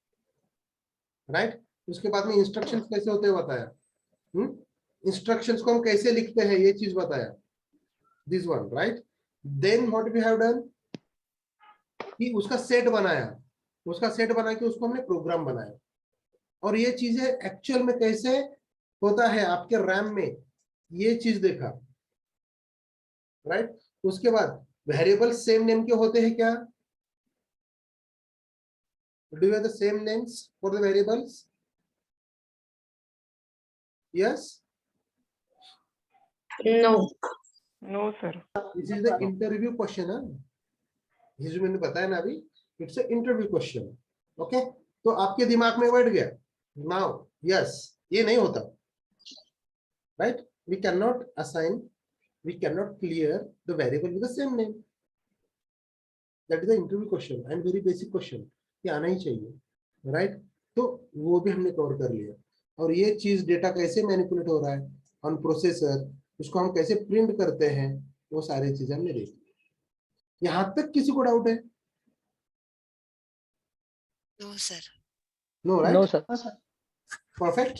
राइट? उसके बाद में इंस्ट्रक्शंस कैसे होते हैं बताया, इंस्ट्रक्शंस को हम कैसे लिखते हैं ये चीज बताया, this one, right? Then what we have done, कि उसका सेट बनाया, उसका सेट बना के उसको हमने प्रोग्राम बनाया, और ये चीजें एक्चुअल में कैसे होता है आपके रैम में, ये चीज देखा, राइट? उसके बाद वेरिएबल सेम नेम के होते हैं क्या? Do you have the same names for the variables? Yes? No. No, sir. This is the interview question, huh? ये जो मैंने बताया ना अभी, it's a interview question, okay? तो आपके दिमाग में बैठ गया, now, yes, ये नहीं होता, right? We cannot assign, we cannot clear the variable with the same name. That is the interview question and very basic question. ये आना ही चाहिए, राइट? तो वो भी हमने कवर कर लिया। और ये चीज डेटा कैसे मैनिपुलेट हो रहा है ऑन प्रोसेसर, उसको हम कैसे प्रिंट करते हैं, वो सारी चीजें हमने देखी। यहां तक किसी को डाउट है? No sir. No, no right? Sir. Perfect,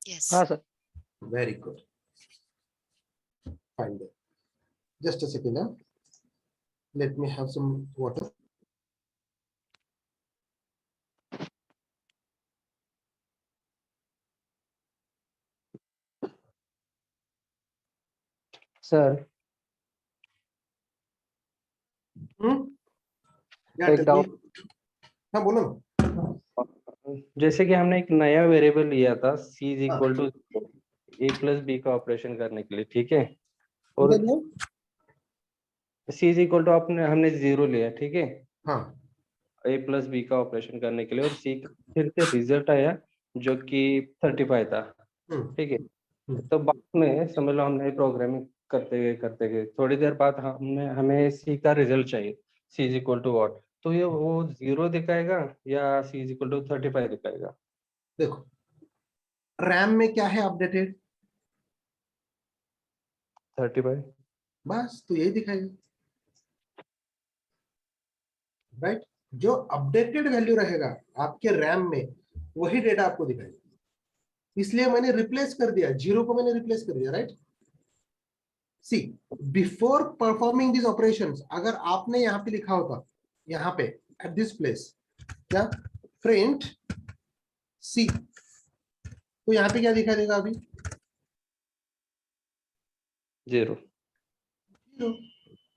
yes. हाँ sir. Very good, fine. Just a second, let me have some water. Sir एक डाउट, हाँ बोलो ना। जैसे कि हमने एक नया वेरिएबल लिया था c is equal to a plus B का ऑपरेशन करने के लिए, ठीक है? और c इज इक्वल टू हमने 0 लिया, ठीक है? हाँ, a प्लस बी का ऑपरेशन करने के लिए, और c फिर से रिजल्ट आया जो कि 35 था, हम्म, ठीक है। हम्म। तो बाद में समझ लो हमने प्रोग्रामिंग करते गए थोड़ी देर बाद हमें सी का रिजल्ट चाहिए, सी इज इक्वल टू वॉट, तो ये वो 0 दिखाएगा या सी इज इक्वल टू 35 दिखाएगा? देखो रैम में क्या है अपडेटेड, 35। बस तो यही दिखाएगा, राइट। जो अपडेटेड वैल्यू रहेगा आपके रैम में वही डेटा आपको दिखाएगा, इसलिए मैंने रिप्लेस कर दिया, 0 को मैंने रिप्लेस कर दिया, right. C before performing this operations, अगर आपने यहाँ पे लिखा होता, यहाँ पे एट दिस प्लेस क्या प्रिंट सी, तो यहाँ पे क्या दिखाई देगा अभी? 0।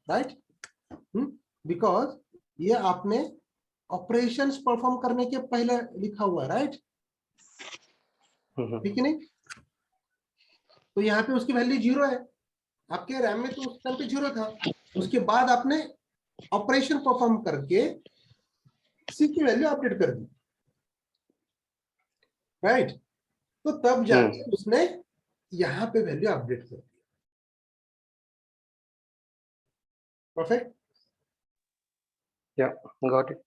राइट, बिकॉज ये आपने ऑपरेशंस परफॉर्म करने के पहले लिखा हुआ है, राइट, ठीक है नहीं? तो यहाँ पे उसकी वैल्यू 0 है, आपके रैम में तो उस टाइम पे 0 था, उसके बाद आपने ऑपरेशन परफॉर्म करके सी की वैल्यू अपडेट कर दी, राइट। तो तब जाके उसने यहाँ पे वैल्यू अपडेट कर दी। परफेक्ट, या गॉट इट।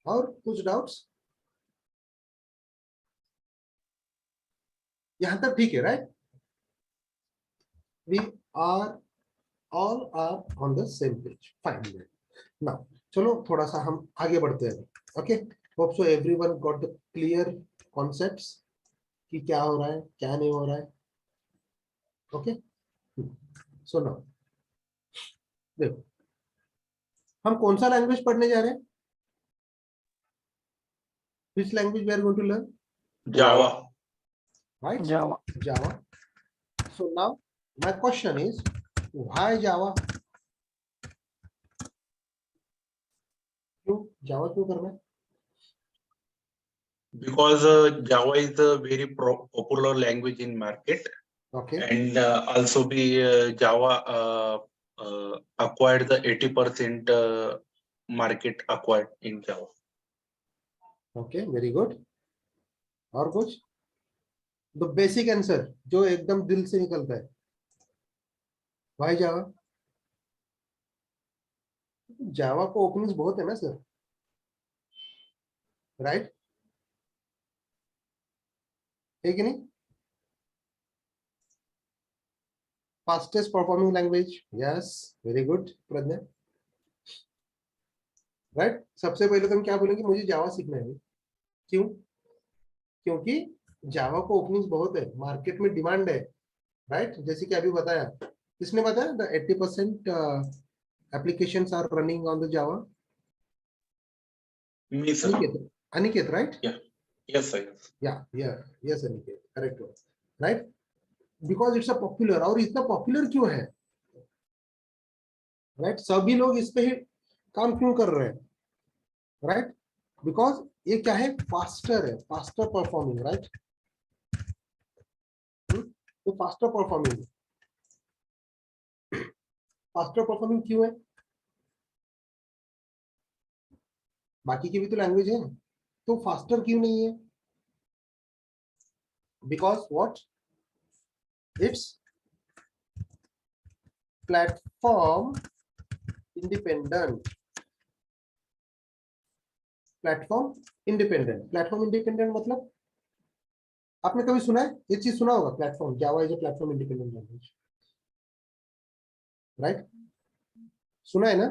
और कुछ डाउट्स यहां तक? ठीक है, right, we are all are on the same page, fine. Now चलो थोड़ा सा हम आगे बढ़ते हैं, okay. Hope so everyone got the clear concepts कि क्या हो रहा है क्या नहीं हो रहा है, ओके। सो नाउ देखो हम कौन सा लैंग्वेज पढ़ने जा रहे हैं, which language we are going to learn? Java. Right, Java. Java. So now my question is, why Java? क्यों Java क्यों करना है? Because Java is a very popular language in market, Okay, and also Java acquired the 80% market acquired in Java. okay, very good. और कुछ? The basic answer जो एकदम दिल से निकलता है, why Java? Java को ओपनिंग्स बहुत है ना सर, राइट, है कि नहीं? Fastest performing language, yes, very good Pragya, right. सबसे पहले तो हम क्या बोलेंगे, मुझे जावा सीखना है। क्यों? क्योंकि जावा को ओपनिंग्स बहुत है, मार्केट में डिमांड है, राइट। जैसे कि अभी बताया, किसने बताया? The 80% applications are running on the Java. Me, sir. Aniket, right? Yes, sir. Yes, Aniket, correct one, right? Because it's a popular, और इतना पॉपुलर क्यों है, राइट? सभी लोग इस पे ही काम क्यों कर रहे हैं, राइट? बिकॉज ये क्या है, फास्टर है, फास्टर परफॉर्मिंग, राइट। तो फास्टर परफॉर्मिंग, फास्टर परफॉर्मिंग क्यों है? बाकी की भी तो लैंग्वेज है, तो फास्टर क्यों नहीं है? Because what, it's platform independent, platform independent. Platform independent मतलब आपने कभी सुना है ये चीज? सुना होगा, platform, Java is a platform independent language, right? सुना है ना?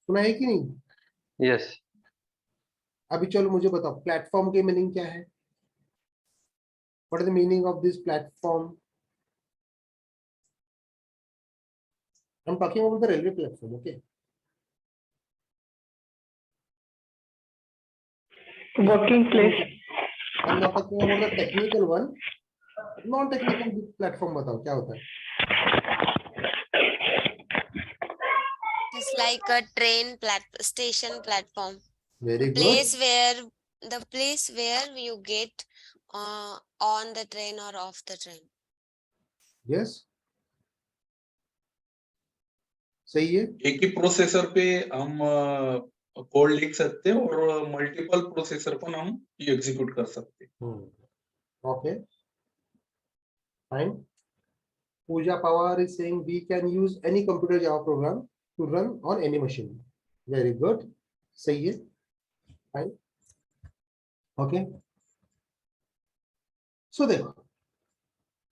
सुना है कि नहीं? यस। अभी चलो मुझे बताओ, प्लेटफॉर्म की मीनिंग क्या है? What is the meaning of this platform? I am talking about the railway platform, okay. Working place. I am not talking about the technical one, non technical platform बताओ क्या होता है? It's like a train station platform. Very good, The place where you get on the train or off the train. Yes, सही है। एक ही processor पे हम code लिख सकते हैं और मल्टीपल प्रोसेसर पर हम एग्जीक्यूट कर सकते हैं। Okay, fine. Pooja Pawar is saying we can use any computer Java program to run on any machine. Very good. सही है. Fine. Okay. So देखो,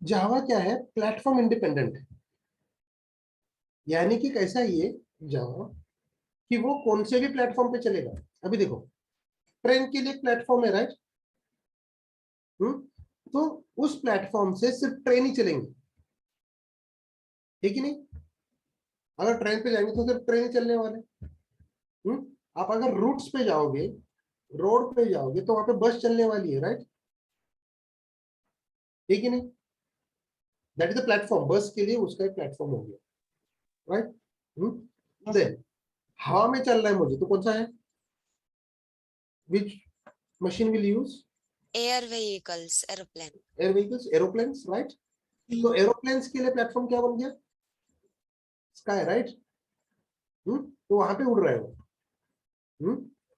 जावा क्या है? प्लेटफॉर्म इंडिपेंडेंट है. यानी कि कैसा ये जावा कि वो कौन से भी प्लेटफॉर्म पे चलेगा. अभी देखो, ट्रेन के लिए प्लेटफॉर्म है, राइट? तो उस प्लेटफॉर्म से सिर्फ ट्रेन ही चलेंगे, ठीक ही नहीं? अगर ट्रेन पे जाएंगे तो सिर्फ ट्रेन ही चलने वाले. आप अगर रूट्स पे जाओगे, रोड पे जाओगे, तो वहां पे बस चलने वाली है, राइट? ठीक ही नहीं? That is the platform. बस के लिए उसका एक प्लेटफॉर्म हो गया, राइट? देन हवा में चल रहा है मुझे, तो कौन सा है? विच machine will use? Air vehicles, aeroplane. Air vehicles, aeroplanes, right? तो एरोप्लेन्स के लिए प्लेटफॉर्म क्या बन गया? Sky, right? तो वहां पे उड़ रहे हो,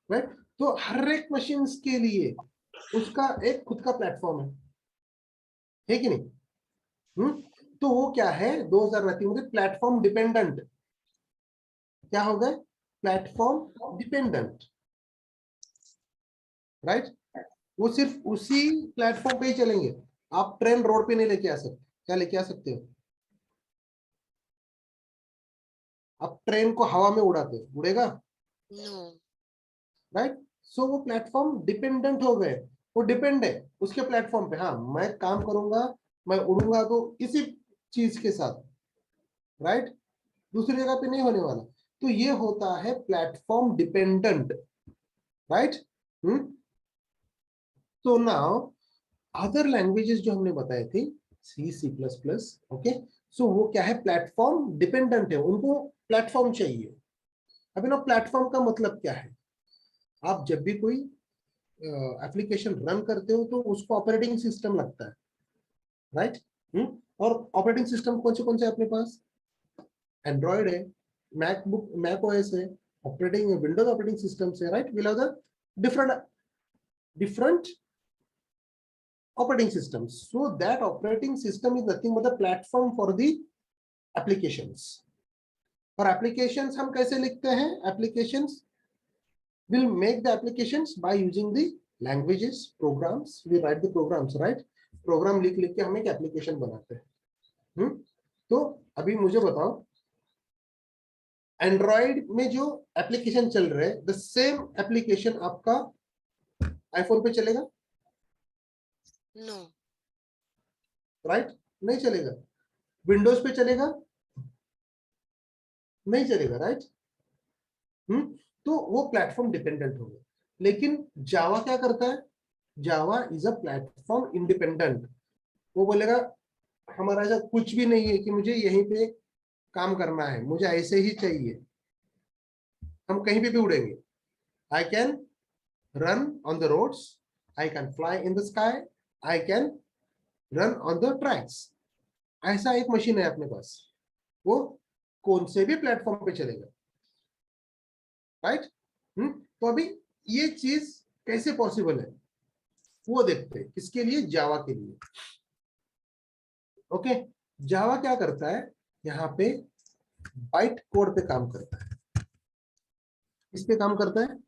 राइट? तो हर एक मशीन के लिए उसका एक खुद का प्लेटफॉर्म है कि नहीं? तो वो क्या है? 2019 में प्लेटफॉर्म डिपेंडेंट. क्या हो गए? Platform dependent, right? वो सिर्फ उसी प्लेटफॉर्म पे ही चलेंगे. आप ट्रेन रोड पे नहीं लेके आ सकते. क्या लेके आ सकते हो? आप ट्रेन को हवा में उड़ाते हो, उड़ेगा? नो. राइट? सो वो प्लेटफॉर्म डिपेंडेंट हो गए. वो डिपेंड है उसके प्लेटफॉर्म पे. हाँ, मैं काम करूंगा, मैं उड़ूंगा तो इसी चीज के साथ, राइट? दूसरी जगह पे नहीं होने वाला. तो ये होता है प्लेटफॉर्म डिपेंडेंट, राइट? तो नाउ अदर लैंग्वेजेस जो हमने बताए थे, सी, सी प्लस प्लस, ओके, सो वो क्या है? प्लेटफॉर्म डिपेंडेंट है. उनको प्लेटफॉर्म चाहिए. अभी ना, प्लेटफॉर्म का मतलब क्या है? आप जब भी कोई एप्लीकेशन रन करते हो तो उसको ऑपरेटिंग सिस्टम लगता है, राइट? और ऑपरेटिंग सिस्टम कौन से अपने पास? एंड्रॉइड है, मैक ओएस है, ऑपरेटिंग विंडोज ऑपरेटिंग सिस्टम से, right? Will have the different operating systems. So that operating system is nothing but the platform for the applications. और applications हम कैसे लिखते हैं? Applications will make the applications by using the languages, programs. We write the programs, right? Program लिख के हम एक application बनाते हैं. तो अभी मुझे बताओ, Android में जो application चल रहे हैं, the same application आपका iPhone पे चलेगा? नो. राइट? नहीं चलेगा. विंडोज पे चलेगा? नहीं चलेगा, राइट? तो वो प्लेटफॉर्म डिपेंडेंट हो गया. लेकिन जावा क्या करता है? Java is a platform independent. वो बोलेगा हमारा ऐसा कुछ भी नहीं है कि मुझे यहीं पे काम करना है, मुझे ऐसे ही चाहिए, हम कहीं पे भी उड़ेंगे. I can run on the roads, I can fly in the sky, I can run on the tracks. ऐसा एक मशीन है अपने पास, वो कौन से भी प्लेटफॉर्म पे चलेगा, राइट? तो अभी ये चीज कैसे पॉसिबल है वो देखते हैं. किसके लिए? जावा के लिए. ओके, जावा क्या करता है? यहाँ पे बाइट कोड पे काम करता है. किस पे काम करता है?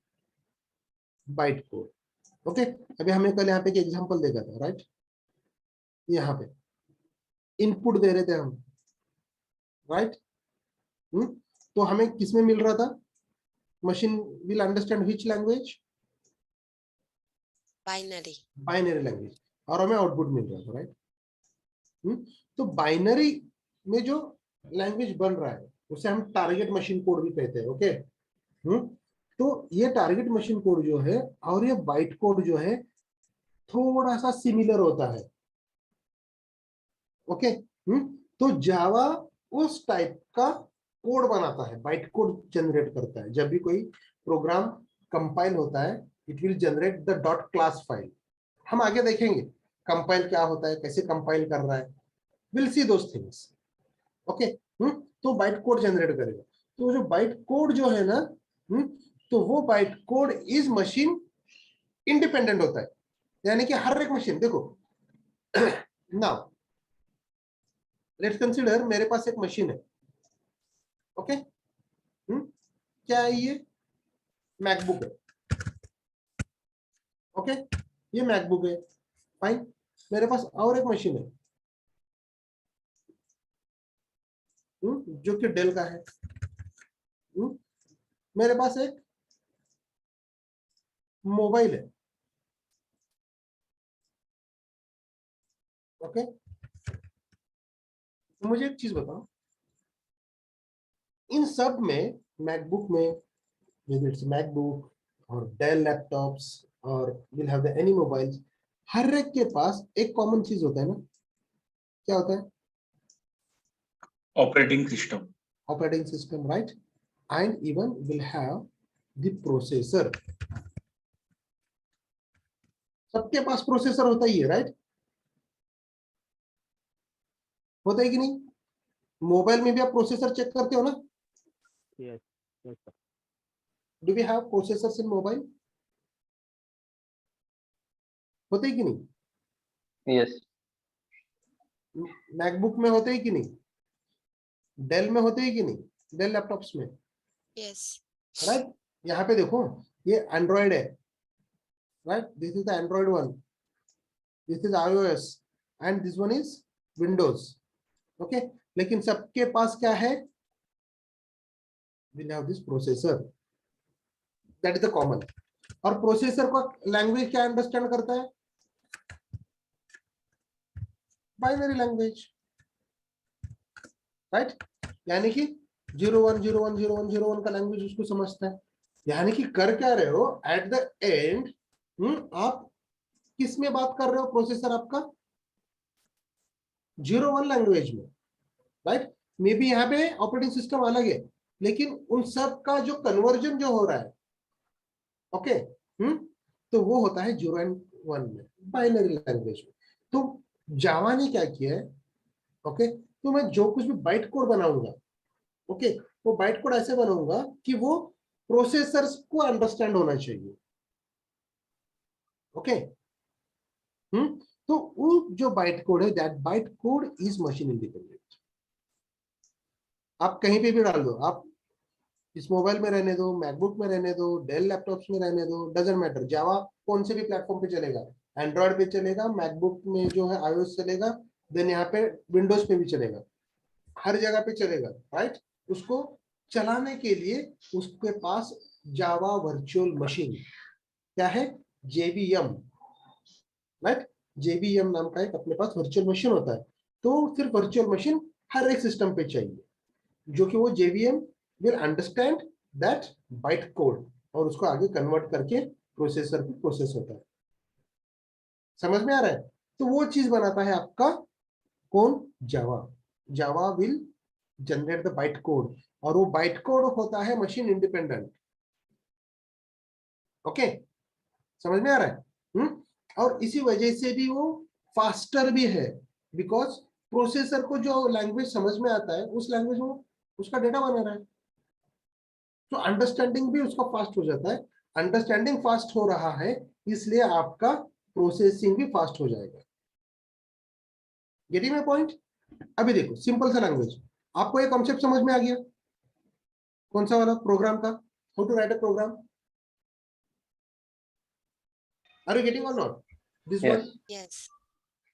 Bite code. ओके, अभी हमें कल यहाँ पे एक एग्जांपल देखा था, राइट? यहाँ पे इनपुट दे रहे थे हम, राइट? तो हमें किसमें मिल रहा था? Machine will understand which language? Binary language. और हमें आउटपुट मिल रहा था, राइट? तो बाइनरी में जो लैंग्वेज बन रहा है उसे हम टारगेट मशीन कोड भी कहते हैं. ओके, तो ये टारगेट मशीन कोड जो है और ये बाइट कोड जो है थोड़ा सा सिमिलर होता है. ओके, तो जावा उस टाइप का कोड बनाता है, बाइट कोड जनरेट करता है. जब भी कोई प्रोग्राम कंपाइल होता है, it will generate the dot class file. हम आगे देखेंगे कंपाइल क्या होता है, कैसे कंपाइल कर रहा है. Will see those things. Okay, तो बाइट कोड जनरेट करेगा. तो जो बाइट कोड जो है ना, तो वो byte code is machine independent होता है, यानी कि हर एक मशीन देखो नाउ लेट्स कंसीडर मेरे पास एक मशीन है, ओके क्या है ये? मैकबुक है, ओके ये मैकबुक है, फाइन। मेरे पास और एक मशीन है जो कि डेल का है। मेरे पास एक मोबाइल है, ओके। तो मुझे एक चीज बताओ, इन सब में मैकबुक में इट्स मैकबुक और डेल लैपटॉप्स और will have the any mobiles, हर एक के पास एक कॉमन चीज होता है ना, क्या होता है? Operating system. Operating system, right? And even will have the processor. सबके पास प्रोसेसर होता ही है, राइट? होता है कि नहीं? मोबाइल में भी आप प्रोसेसर चेक करते हो ना? Yes. Yes, sir. Do we have processors in mobile? होते ही कि नहीं? यस, मैकबुक में होते ही कि नहीं? डेल में होते ही कि नहीं? डेल लैपटॉप्स में, यस राइट? यहाँ पे देखो ये एंड्रॉइड है, right? This is the Android one, this is iOS and this one is Windows, okay. लेकिन सबके पास क्या है? Will have this processor, that is the common. और प्रोसेसर को लैंग्वेज क्या अंडरस्टैंड करता है? Binary language, right? यानी कि 01010101 का लैंग्वेज उसको समझता है। यानी कि कर क्या रहे हो एट द एंड, आप किस में बात कर रहे हो? प्रोसेसर आपका 01 लैंग्वेज में, राइट? मे बी यहाँ पे ऑपरेटिंग सिस्टम अलग है, लेकिन उन सब का जो कन्वर्जन जो हो रहा है, ओके, तो वो होता है 0 and 1 में, बाइनरी लैंग्वेज में। तो जावा ने क्या किया है, ओके, तो मैं जो कुछ भी बाइट कोड बनाऊंगा, ओके, वो बाइट कोड ऐसे बनाऊंगा कि वो प्रोसेसर्स को अंडरस्टैंड होना चाहिए, ओके। तो वो जो बाइट कोड है, that byte code is machine independent. आप कहीं पे भी डाल दो, आप इस मोबाइल में रहने दो, मैकबुक में रहने दो, डेल लैपटॉप्स में रहने दो, डजंट मैटर। जावा कौन से भी प्लेटफॉर्म पे चलेगा, एंड्रॉइड पे चलेगा, मैकबुक में जो है iOS चलेगा, देन यहाँ पे विंडोज पे भी चलेगा, हर जगह पे चलेगा, राइट? उसको चलाने के लिए उसके पास जावा वर्चुअल मशीन क्या है? JVM, right? JVM नाम का एक अपने पास वर्चुअल मशीन होता है। तो सिर्फ वर्चुअल मशीन हर एक सिस्टम पे चाहिए, जो कि वो JVM will understand that byte code और उसको आगे कन्वर्ट करके प्रोसेसर पे प्रोसेस होता है। समझ में आ रहा है? तो वो चीज बनाता है आपका कौन? Java. Java will generate the byte code, और वो बाइट कोड होता है मशीन इंडिपेंडेंट, ओके। समझ में आ रहा है? और इसी वजह से भी वो फास्टर भी है, बिकॉज प्रोसेसर को जो लैंग्वेज समझ में आता है उस लैंग्वेज में उसका डेटा बना रहा है, तो अंडरस्टैंडिंग भी उसका फास्ट हो जाता है। अंडरस्टैंडिंग फास्ट हो रहा है, इसलिए आपका प्रोसेसिंग भी फास्ट हो जाएगा। Getting my point? अभी देखो सिंपल सा लैंग्वेज, आपको एक कॉन्सेप्ट समझ में आ गया? कौन सा वाला? प्रोग्राम का, how to write a program. Are you getting or not? This one yes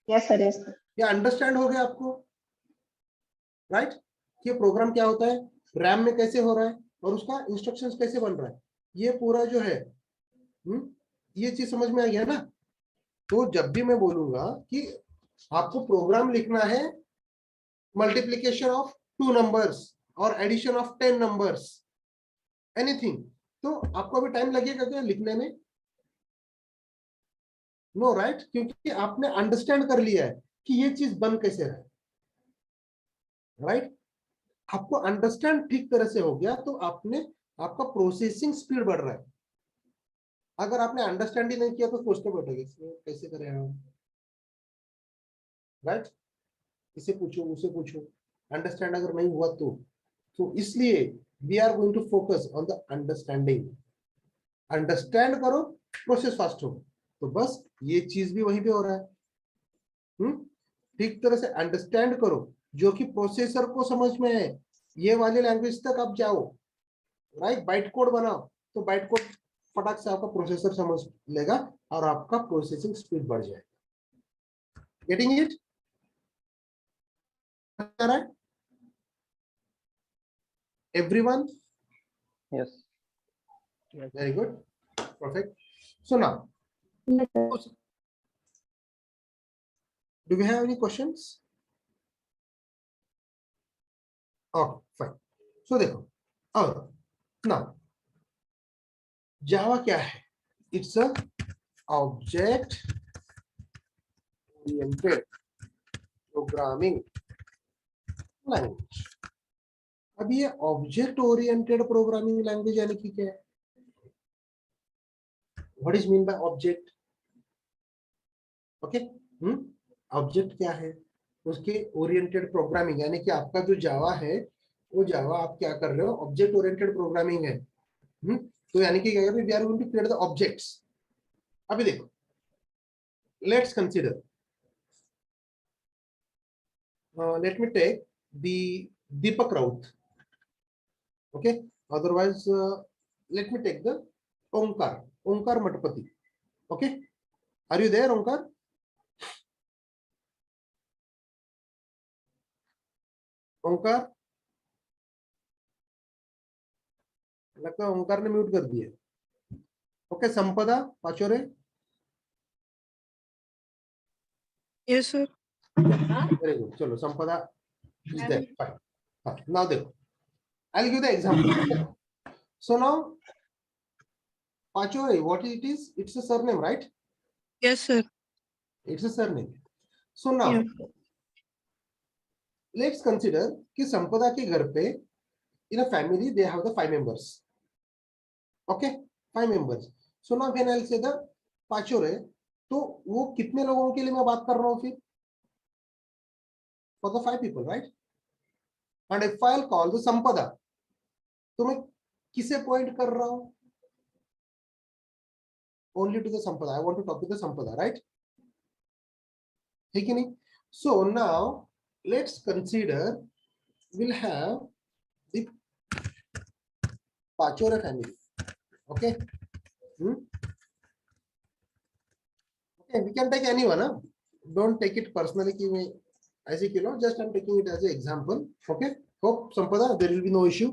Yes, sir. Yes, sir. क्या अंडरस्टैंड हो गया आपको, राइट? कि प्रोग्राम क्या होता है, रैम में कैसे हो रहा है, और उसका इंस्ट्रक्शंस कैसे बन रहा है, ये पूरा जो है, ये चीज समझ में आ गया ना? तो जब भी मैं बोलूंगा कि आपको प्रोग्राम लिखना है मल्टीप्लिकेशन ऑफ 2 नंबर्स और एडिशन ऑफ 10 नंबर्स, एनीथिंग, तो आपको अभी टाइम लगेगा क्या लिखने में? No, right? क्योंकि आपने अंडरस्टैंड कर लिया है कि ये चीज बन कैसे रहा है, राइट? आपको अंडरस्टैंड ठीक तरह से हो गया, तो आपका प्रोसेसिंग स्पीड बढ़ रहा है। अगर आपने अंडरस्टैंड ही नहीं किया तो सोचते बैठोगे कैसे करें हम, राइट? इसे पूछो, उसे पूछो, अंडरस्टैंड अगर नहीं हुआ तो इसलिए we are going to focus on the understanding, understand करो, प्रोसेस फास्ट हो। तो बस ये चीज भी वहीं पे हो रहा है। ठीक तरह से अंडरस्टैंड करो, जो कि प्रोसेसर को समझ में है, ये वाली लैंग्वेज तक आप जाओ, राइट। बाइट कोड बनाओ, तो बाइट कोड फटाक से आपका प्रोसेसर समझ लेगा और आपका प्रोसेसिंग स्पीड बढ़ जाएगा। Getting it? Everyone? Yes. Very good. Perfect. So now, Yes, sir. do we have any questions? Okay, fine. So देखो, अब now Java क्या है? It's a object oriented programming language. अब ये ऑब्जेक्ट ओरिएंटेड प्रोग्रामिंग लैंग्वेज यानी कि क्या है? What is mean by object? Okay, object क्या है? उसके ओरिएंटेड प्रोग्रामिंग, यानी कि आपका जो जावा है, वो जावा आप क्या कर रहे हो? ऑब्जेक्ट ओरिएंटेड प्रोग्रामिंग है। तो यानी कि क्या कर रहे हो? We are going to create the objects. अभी देखो, let's consider, let me take the Deepak Raut, okay, otherwise let me take the Onkar Matpati. Okay, are you there, Onkar? Onkar, लगता है ओंकार ने म्यूट कर दिया। Okay, Sampada Pachore? Yes, sir. Very good, चलो Sampada is there, fine. Now देखो, I will give the example. So now Pachore, what it is? It's a surname, right? Yes, sir. It's a surname. So now Yeah. Let's consider कि संपदा के घर पे in a family they have the 5 members. Okay, 5 members. So now when I'll say the Pachore, तो वो कितने लोगों के लिए मैं बात कर रहा हूँ फिर? For the 5 people, right? And if I'll call the संपदा, तो मैं किसे पॉइंट कर रहा हूँ? Only to the संपदा. I want to talk to the संपदा, right? है कि नहीं? So now let's consider we'll have the Pachore family. Okay. Okay, we can take anyone, huh? Don't take it personally कि मैं ऐसे क्यों, just I'm taking it as an example. Okay, hope संपदा there will be no issue.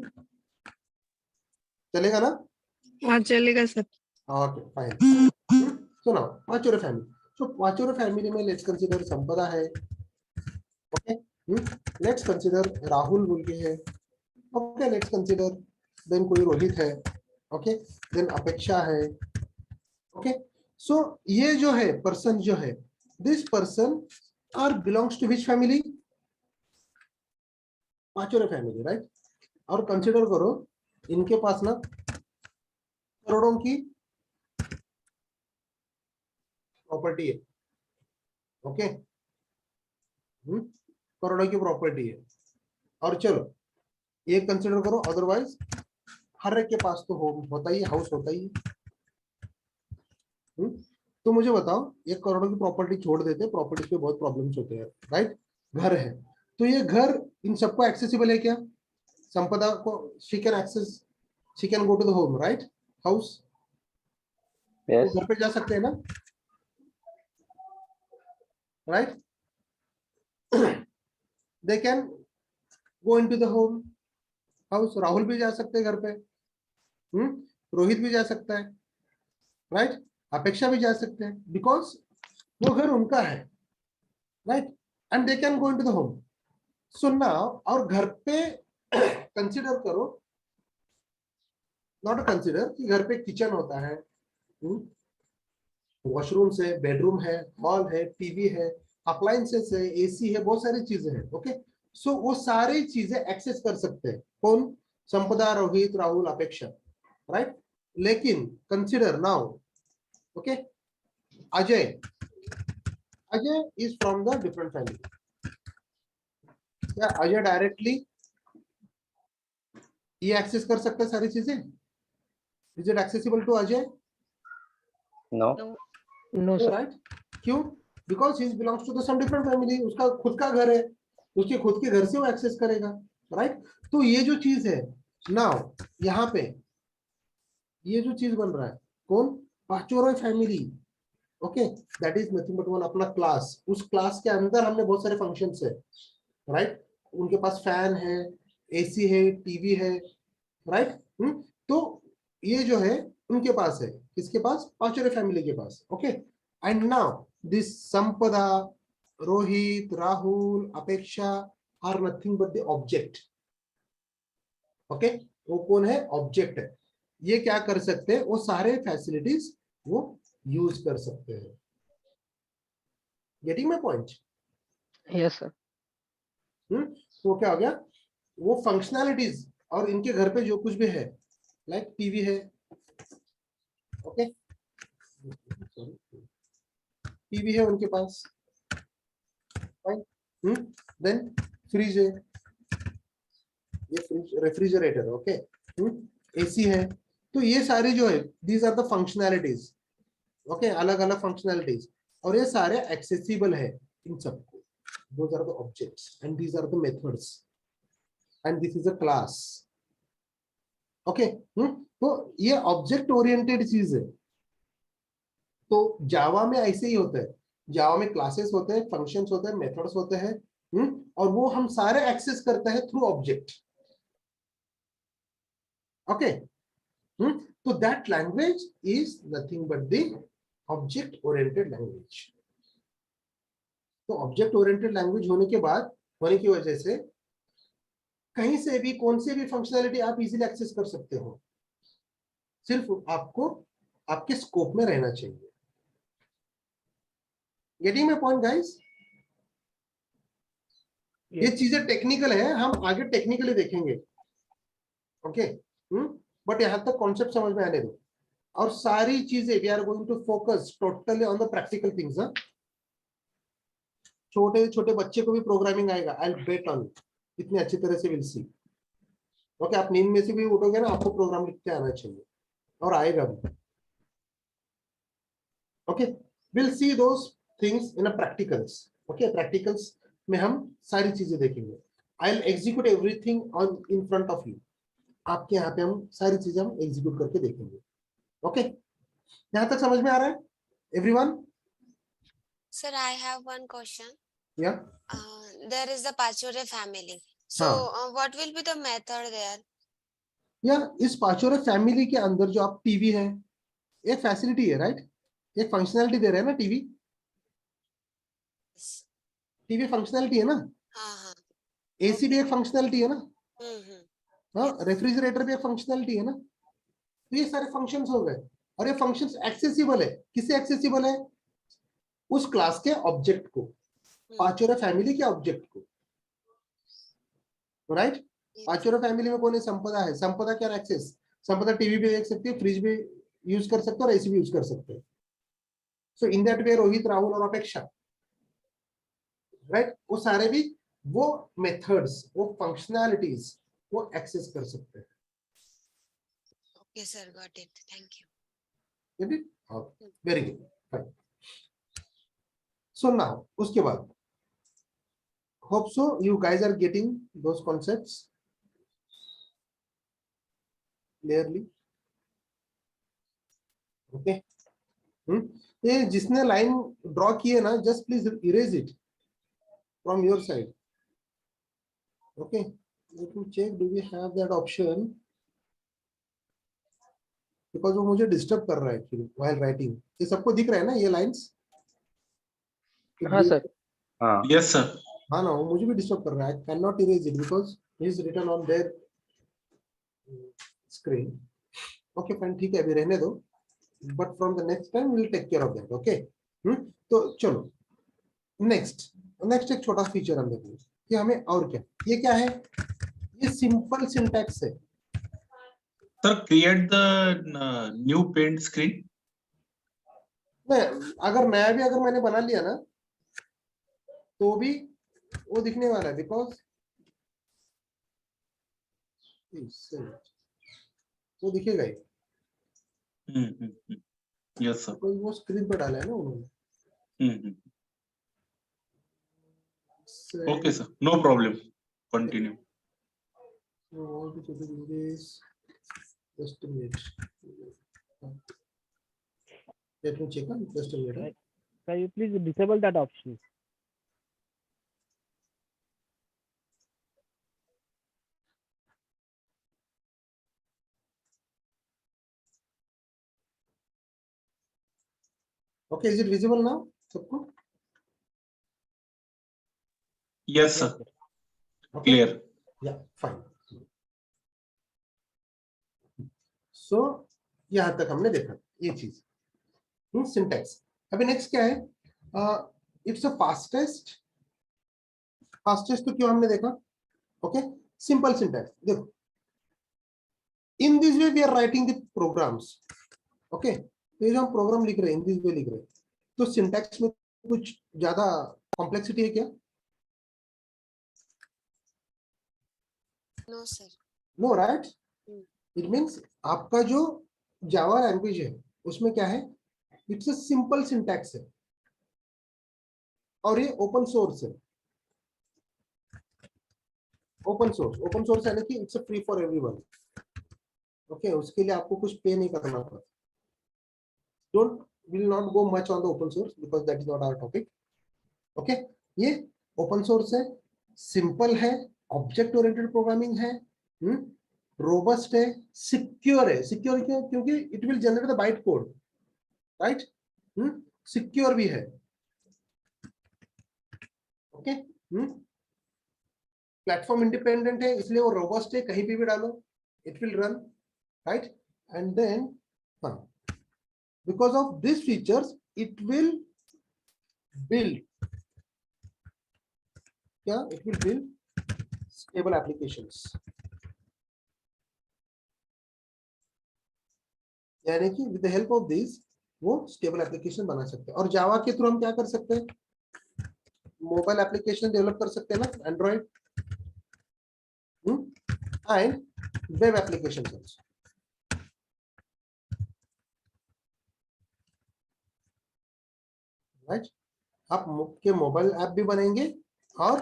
चलेगा ना? हाँ चलेगा sir. Okay, fine. So now Pachore family. So Pachore family में let's consider संपदा है. Okay, let's consider राहुल बोल के है. Okay, let's consider then कोई रोहित है. Okay, then अपेक्षा है. Okay, so ये जो है person जो है, this person are belongs to which family? Pachore family, right? और consider करो, इनके पास ना करोड़ों की प्रॉपर्टी है. ओके, करोड़ों की प्रॉपर्टी है. और चलो ये कंसिडर करो, अदरवाइज हर एक के पास तो होता ही, हाउस होता ही. तो मुझे बताओ, ये करोड़ों की प्रॉपर्टी छोड़ देते, प्रॉपर्टी पे बहुत प्रॉब्लम्स होते हैं, राइट? घर है, तो ये घर इन सबको एक्सेसिबल है क्या? संपदा को she can access, she can go to the home, right? House, Yes. घर पे जा सकते हैं ना, right? They can go into the home, house. Rahul भी जा सकते हैं घर पे, रोहित भी जा सकता है, राइट? अपेक्षा भी जा सकते हैं, बिकॉज वो घर उनका है, right? And they can go into the home. So now, और घर पे कंसिडर करो, नॉट कंसिडर कि घर पे किचन होता है, वॉशरूम है, बेडरूम है, हॉल है, टीवी है, अप्लायंसेस है, एसी है, बहुत सारी चीजें हैं. ओके, सो वो सारी चीजें एक्सेस कर सकते हैं कौन? संपदा, रोहित, राहुल, अपेक्षा, राइट? लेकिन consider now, okay, Ajay, Ajay is from the different family. क्या अजय डायरेक्टली ये एक्सेस कर सकता है सारी चीजें? Is it accessible to Ajay? No. No sir. Right क्यों? Because he belongs to the some different family, उसका खुद का घर है, उसके खुद के घर से वो एक्सेस करेगा, राइट? तो ये जो चीज है नाउ यहाँ पे ये जो चीज बन रहा है कौन? Pachoroy family, okay, that is nothing but one अपना क्लास। उस क्लास के अंदर हमने बहुत सारे फंक्शंस है, राइट? उनके पास फैन है, एसी है, टीवी है, राइट? तो ये जो है उनके पास है, किसके पास? पाचोरे फैमिली के पास, okay. And now this Sampada, Rohit, Rahul, Apeksha are nothing but the object, okay. वो कौन है? ऑब्जेक्ट है। ये क्या कर सकते हैं? वो सारे फैसिलिटीज वो यूज कर सकते हैं। Getting my point? Yes sir. तो क्या हो गया? वो फंक्शनैलिटीज और इनके घर पे जो कुछ भी है, लाइक टीवी है, ओके, टीवी है उनके पास, फाइन। देन फ्रिज है, ये फ्रिज रेफ्रिजरेटर, ओके, एसी है। तो ये सारी जो है these are the functionalities, okay, अलग अलग फंक्शनैलिटीज, और ये सारे एक्सेसिबल है इन सबको। Those are the objects and these are the methods and this is a class, okay? तो ये ऑब्जेक्ट ओरिएंटेड चीज है। तो जावा में ऐसे ही होता है, जावा में क्लासेस होते हैं, फंक्शंस होते हैं, मेथड्स होते हैं, और वो हम सारे एक्सेस करते हैं थ्रू ऑब्जेक्ट, ओके। तो that language is nothing but the object oriented language. तो ऑब्जेक्ट ओरिएंटेड लैंग्वेज होने की वजह से कहीं से भी कौन से भी फंक्शनैलिटी आप इजीली एक्सेस कर सकते हो, सिर्फ आपको आपके स्कोप में रहना चाहिए। Getting my point guys? ये चीजें टेक्निकल है, हम आगे टेक्निकली देखेंगे, ओके। बट यहां तक कॉन्सेप्ट समझ में आने दो, और सारी चीजें we are going to focus totally on the practical things. छोटे छोटे बच्चे को भी प्रोग्रामिंग आएगा, आई विल बेट ऑन इतनी अच्छी तरह से, विल सी, ओके। आप नींद में से भी उठोगे ना, आपको प्रोग्राम लिखते आना चाहिए, और आएगा भी, okay. Will see those things in a practicals, okay. Practicals में हम सारी चीजें देखेंगे। I will execute everything on in front of you, आपके यहाँ पे हम सारी चीजें हम एग्जीक्यूट करके देखेंगे, ओके। यहाँ तक समझ में आ रहा है everyone? Sir, I have one question. या There is the Pachore family. So, हाँ, what will be the method there? या इस पाचोरे फैमिली के अंदर जो आप टीवी है, एक फैसिलिटी है, राइट? एक फंक्शनैलिटी दे रहे हैं ना टीवी, टीवी फंक्शनैलिटी है ना, हाँ। एसी भी एक फंक्शनैलिटी है ना, हाँ, Yes. रेफ्रिजरेटर भी एक फंक्शनैलिटी है ना। तो ये सारे फंक्शंस हो गए, और ये फंक्शंस एक्सेसिबल है। किसे एक्सेसिबल है? उस क्लास के ऑब्जेक्ट को, पाचोरे फैमिली के ऑब्जेक्ट को, राइट? पाचोरे फैमिली में कौन है? संपदा है। संपदा क्या एक्सेस? संपदा टीवी भी देख सकती है, फ्रिज भी यूज कर सकते हैं, और एसी भी यूज कर सकते हैं। So in that way Rohit, Rahul और अपेक्षा, राइट, वो सारे भी वो मेथड्स, वो फंक्शनैलिटीज वो एक्सेस कर सकते हैं। Okay, sir, got it. Thank you. Get it? Okay. Very good. Fine. So now, उसके बाद hope so you guys are getting those concepts clearly. Okay. ये जिसने लाइन ड्रॉ की है ना, just please erase it from your side. Okay. Let me check. Do we have that option? Because वो मुझे disturb कर रहा है actually while writing. ये सबको दिख रहा है ना ये लाइंस? हाँ सर। हाँ। Yes, sir. हाँ ना, वो मुझे भी डिस्टर्ब कर रहा है। I cannot erase it because it is written on their screen. Okay, fine, ठीक है, अभी रहने दो. But from the next time we will take care of that. Okay. तो चलो नेक्स्ट एक छोटा फीचर हम देखेंगे कि हमें और क्या, ये क्या है? ये सिंपल सिंटैक्स है। Sir, create the new paint screen. अगर नया भी अगर मैंने बना लिया ना, तो भी वो दिखने वाला है, बिकॉज वो दिखेगा ही। Yes, sir. तो वो स्क्रीन पर डाला है ना उन्होंने. Okay, sir. No problem. Continue. So all the capabilities, just a minute. Let me check on just a minute. Right. Can you please disable that option? Okay, is it visible now? सबको? Yes, sir. Okay. Clear. Yeah, fine. So यहाँ तक हमने देखा ये चीज. Syntax. अभी next क्या है? It's a fastest. फास्टेस्ट तो क्यों हमने देखा? Okay, simple syntax. देखो, in this way we are writing the programs. Okay, ये जो हम प्रोग्राम लिख रहे हैं इन दिस वे लिख रहे हैं, तो सिंटैक्स में कुछ ज्यादा कॉम्प्लेक्सिटी है क्या? No sir. No, right. It means आपका जो जावा लैंग्वेज है उसमें क्या है? इट्स अ सिंपल सिंटैक्स है और ये ओपन सोर्स है. ओपन सोर्स यानी कि it's free for everyone. Okay, उसके लिए आपको कुछ पे नहीं करना पड़ता. Don't will not go much on the open source because that is not our topic. Okay, ये ओपन सोर्स है, सिंपल है, ऑब्जेक्ट ओरिएंटेड प्रोग्रामिंग है, रोबस्ट है, सिक्योर है. सिक्योर क्यों? क्योंकि it will generate the byte code, right. Secure भी है. ओके, प्लेटफॉर्म इंडिपेंडेंट है, इसलिए वो रोबस्ट है, कहीं पे भी डालो it will run, right. And then because of this features it will build क्या? It will build stable applications. यानी कि with the help of this वो स्टेबल एप्लीकेशन बना सकते हैं. और जावा के थ्रू हम क्या कर सकते हैं? मोबाइल एप्लीकेशन डेवलप कर सकते हैं ना, Android and web application. Right, आप के मोबाइल ऐप भी बनेंगे और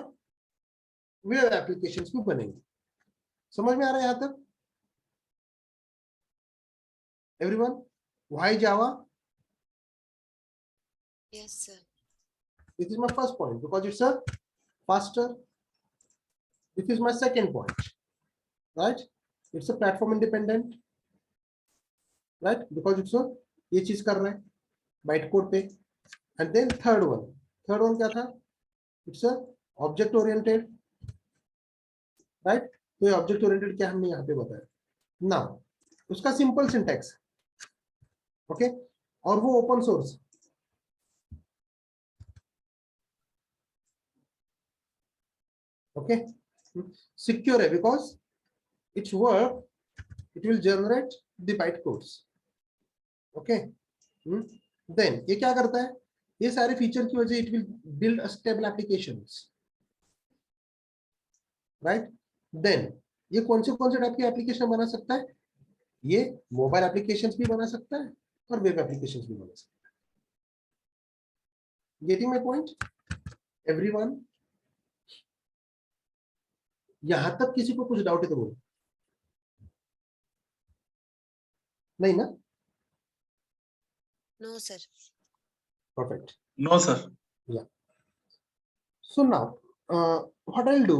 वेब एप्लीकेशंस भी बनेंगे. समझ में आ रहा है यहाँ तक everyone? Why Java? Yes sir. This is my first point because it's a faster. This is my second point, right? It's a platform independent, right? Because it's a ये चीज कर रहा है बाइट कोड पे. And then third one क्या था? It's a object oriented, right? तो ये object oriented क्या हमने यहाँ पे बताया. Now उसका simple syntax, okay? और वो open source. Okay, secure है because its work it will generate the bytecodes. Okay, then ये क्या करता है? ये सारे फीचर की वजह it will build a stable applications, right? Then ये कौन से टाइप के एप्लीकेशन बना सकता है? ये मोबाइल एप्लीकेशंस भी बना सकता है और वेब एप्लीकेशंस भी बना सकता है. Getting my point, everyone? यहां तक किसी को कुछ डाउट है तो बोलो. नहीं ना? No sir. Perfect. No, sir. Yeah. So now, what I'll do?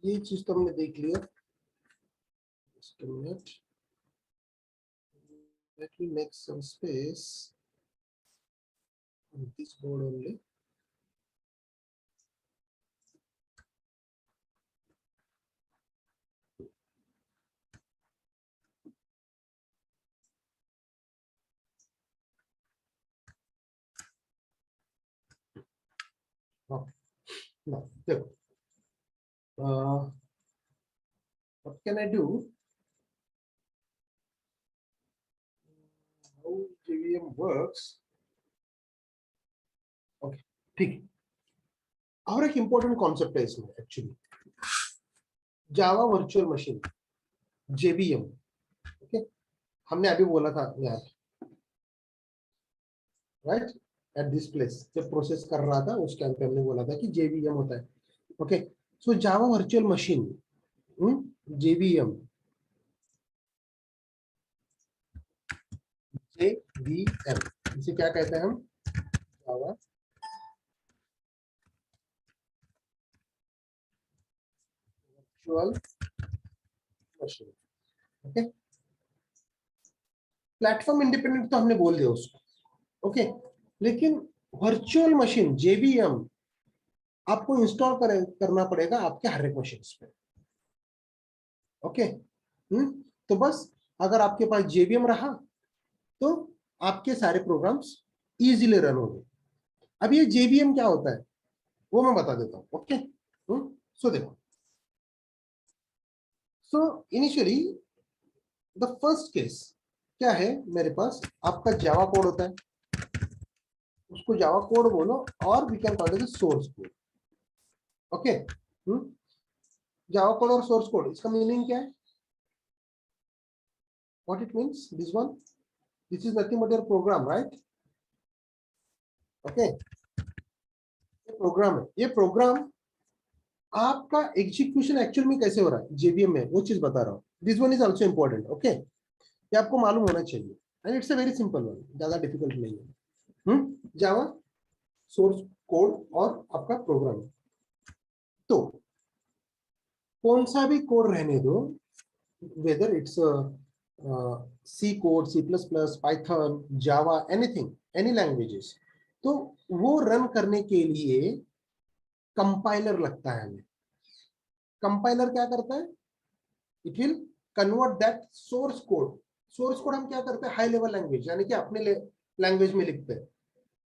ये चीज तो हमने देख लिया. Just a minute. Let me make some space on this board only. Okay. Now, देखो. What can I do? How JVM works? Okay, ठीक. और एक important concept है इसमें actually. Java Virtual Machine, JVM. Okay. हमने अभी बोला था यार, राइट, एट दिस प्लेस जब प्रोसेस कर रहा था उस टाइम पे हमने बोला था कि JVM होता है. ओके, सो जावा वर्चुअल मशीन, JVM, इसे क्या कहते हैं हम, जावा virtual machine. Okay, platform independent तो हमने बोल दिया उसको. ओके, लेकिन वर्चुअल मशीन JVM आपको इंस्टॉल करना पड़ेगा आपके हर एक मशीन पे. ओके, तो बस अगर आपके पास JVM रहा तो आपके सारे प्रोग्राम्स इजीली रन होंगे. अब ये JVM क्या होता है वो मैं बता देता हूँ. ओके, सो देखो, so initially the first case क्या है, मेरे पास आपका जावा कोड होता है, उसको जावा कोड बोलो और we can call it source code. Okay, Java code और सोर्स कोड, इसका मीनिंग क्या है, what it means, this one, this is nothing but your program, right? Okay, ये प्रोग्राम है. ये प्रोग्राम आपका एग्जीक्यूशन एक्चुअल में कैसे हो रहा है JVM में, वो चीज बता रहा हूँ. This one is also important. Okay, ये आपको मालूम होना चाहिए and it's a very simple one, ज्यादा डिफिकल्ट नहीं है. जावा सोर्स कोड और आपका प्रोग्राम. तो कौन सा भी कोड रहने दो, whether it's C code, C++, Python, Java, anything, any languages, तो वो रन करने के लिए कंपाइलर लगता है हमें. कंपाइलर क्या करता है, it will convert that source code. Source code हम क्या करते हैं, हाई लेवल लैंग्वेज, यानी कि अपने लैंग्वेज में लिखते हैं,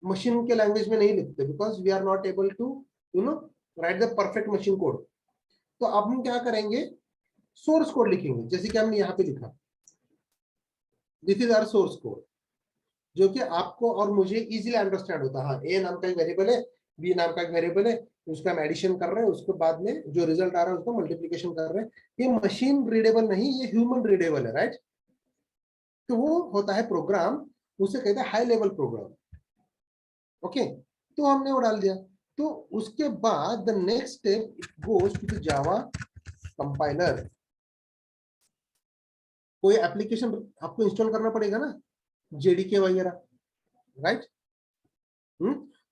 मशीन के लैंग्वेज में नहीं लिखते, because we are not able to write the perfect machine code. तो अब हम क्या करेंगे, सोर्स कोड लिखेंगे, जैसे कि हमने यहाँ पे लिखा, this is our source code, जो कि आपको और मुझे इजीली अंडरस्टैंड होता है. हाँ, ए नाम का एक वेरिएबल है, बी नाम का एक वेरिएबल है, उसका हम एडिशन कर रहे हैं, उसके बाद में जो रिजल्ट आ रहा है उसको मल्टीप्लिकेशन कर रहे हैं. ये मशीन रीडेबल नहीं, ये ह्यूमन रीडेबल है, राइट. तो वो होता है प्रोग्राम, उसे कहते हैं हाई लेवल प्रोग्राम. ओके, तो हमने वो डाल दिया. तो उसके बाद the next step it goes to the Java compiler. कोई एप्लीकेशन आपको इंस्टॉल करना पड़ेगा ना, JDK वगैरह, राइट.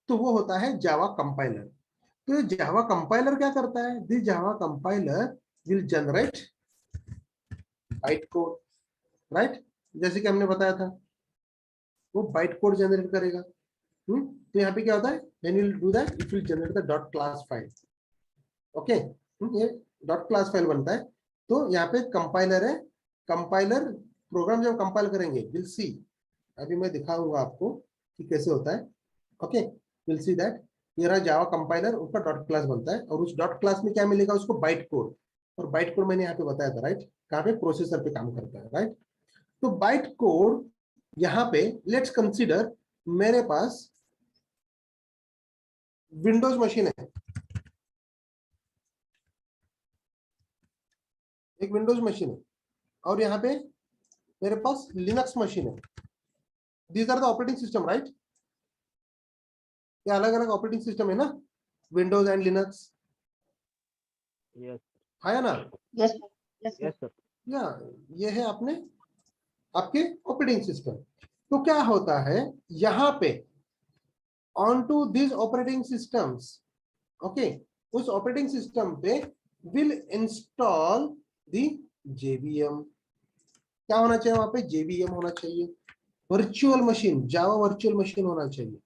तो वो होता है जावा कंपाइलर. तो जावा कंपाइलर क्या करता है, this Java compiler will generate bite code, right, जैसे कि हमने बताया था, वो बाइट कोड जनरेट करेगा. तो यहाँ पे क्या होता है, when you do that it will generate the dot class file. Okay, ये डॉट क्लास फाइल बनता है. तो यहाँ पे कंपाइलर है, कंपाइलर प्रोग्राम जब कंपाइल करेंगे विल सी, अभी मैं दिखाऊंगा आपको कि कैसे होता है. ओके, विल सी दैट ये रहा जावा कंपाइलर, उसका डॉट क्लास बनता है, और उस डॉट क्लास में क्या मिलेगा उसको, बाइट कोड. और बाइट कोड मैंने यहाँ पे बताया था, राइट, कहाँ पे, प्रोसेसर पे काम करता है, राइट. तो बाइट कोड यहाँ पे, लेट्स कंसीडर मेरे पास विंडोज मशीन है, एक विंडोज मशीन है, और यहाँ पे मेरे पास लिनक्स मशीन है. These are the operating system, right. ये अलग अलग ऑपरेटिंग सिस्टम है ना, विंडोज एंड लिनक्स. Yes. है ना. Yes, yes, Yes, sir. या ये है अपने आपके ऑपरेटिंग सिस्टम. तो क्या होता है यहाँ पे, on to this operating systems, okay, उस ऑपरेटिंग सिस्टम पे विल इंस्टॉल दी JVM. क्या होना चाहिए वहां पे, JVM होना चाहिए. Virtual machine, Java virtual machine होना चाहिए,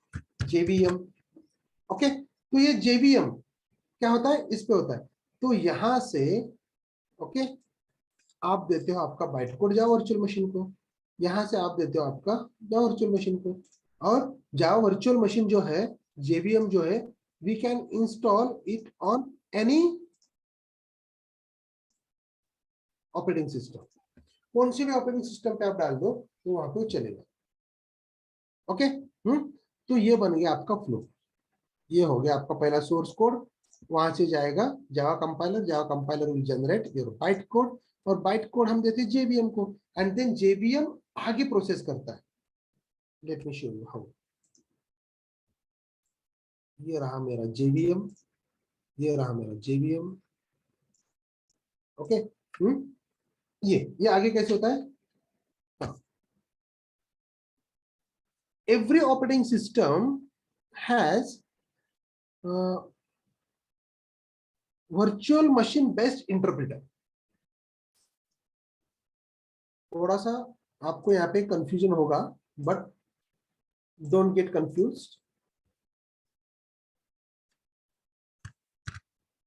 JVM. ओके, तो ये JVM क्या होता है, इस पे होता है. तो यहां से ओके, आप देते हो आपका byte code Java virtual machine को, यहां से आप देते हो आपका जावा वर्चुअल मशीन को, और जावा वर्चुअल मशीन जो है, JVM जो है, we can install it on any operating system. कौन सी भी ऑपरेटिंग सिस्टम पे आप डाल दो तो वहां पे चलेगा. ओके, तो ये बन गया आपका फ्लो. ये हो गया आपका पहला सोर्स कोड, वहां से जाएगा Java compiler will generate your bite code, और बाइट कोड हम देते हैं JVM को, एंड देन JVM आगे प्रोसेस करता है. Let me show you how. ये रहा मेरा JVM, ये रहा मेरा JVM. ओके. ये आगे कैसे होता है? Every operating system has virtual machine based interpreter. थोड़ा सा आपको यहाँ पे कंफ्यूजन होगा, but don't get confused.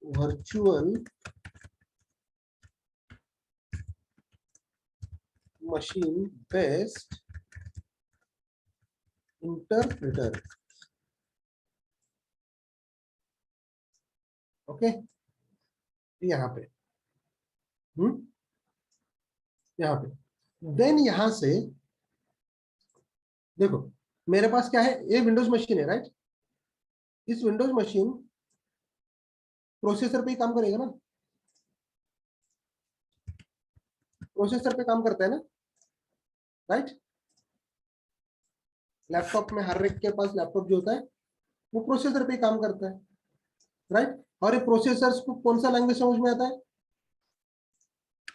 Virtual machine based interpreter. Okay. यहाँ पे यहाँ पे देन यहाँ से देखो मेरे पास क्या है, ये विंडोज मशीन है, राइट. इस विंडोज मशीन प्रोसेसर पे ही काम करेगा ना, प्रोसेसर पे काम करता है ना, राइट. लैपटॉप में हर एक के पास लैपटॉप जो होता है वो प्रोसेसर पे ही काम करता है, राइट. और ये प्रोसेसर्स को कौन सा लैंग्वेज समझ में आता है?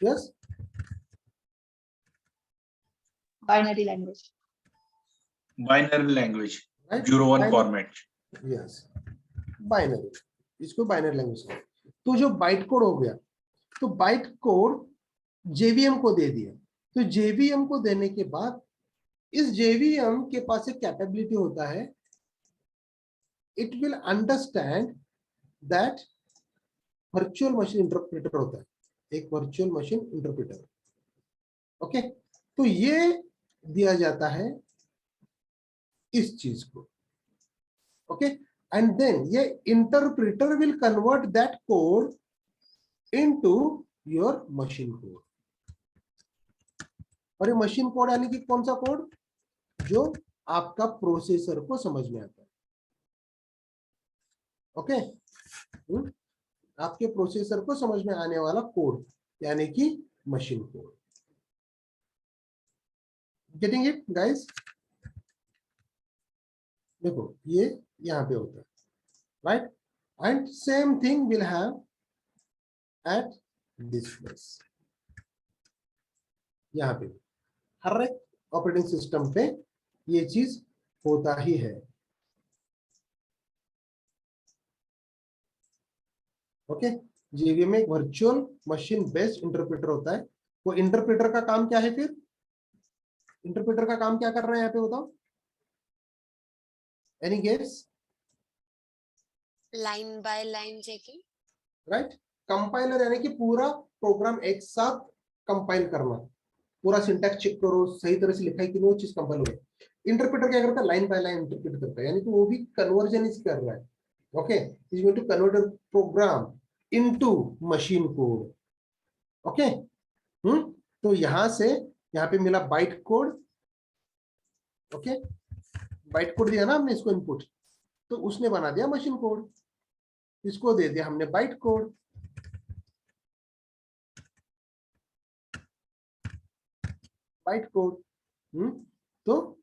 Yes, Binary language. Binary language, right. 0-1 format. Yes, binary. इसको बाइनरी लैंग्वेज. तो जो बाइट कोड हो गया, तो बाइट कोड JVM को दे दिया. तो JVM को देने के बाद इस JVM के पास एक कैपेबिलिटी होता है, it will understand that virtual machine interpreter होता है, एक वर्चुअल मशीन इंटरप्रेटर. ओके. तो ये दिया जाता है इस चीज को. ओके. एंड देन ये interpreter will convert that code into your machine code. और ये मशीन कोड यानी कि कौन सा कोड? जो आपका प्रोसेसर को समझ में आता है. ओके. आपके प्रोसेसर को समझ में आने वाला कोड यानी कि machine code. Getting it guys? देखो ये यहाँ पे होता है, right. And same thing will have eight this place. यहाँ पे हर एक ऑपरेटिंग सिस्टम पे ये चीज होता ही है. ओके. JVM में एक वर्चुअल मशीन बेस्ड इंटरप्रेटर होता है. वो इंटरप्रेटर का काम क्या है? फिर इंटरप्रेटर का काम क्या कर रहा है यहाँ पे बताओ? Any guess? Line by line checking. Right. Compiler यानी कि पूरा प्रोग्राम एक साथ कंपाइल करना, पूरा सिंटैक्स चेक करो सही तरह से लिखा है कि वो चीज कंपाइल हो गई. इंटरप्रेटर क्या करता है? लाइन बाय लाइन इंटरप्रेट करता है, यानी कि वो भी कन्वर्जन इज कर रहा है. ओके. Is going to convert a program into machine code. Okay. तो यहां से यहाँ पे मिला byte code. Okay. Byte code दिया ना हमने इसको इनपुट, तो उसने बना दिया मशीन कोड. इसको दे दिया हमने बाइट कोड. Byte code. तो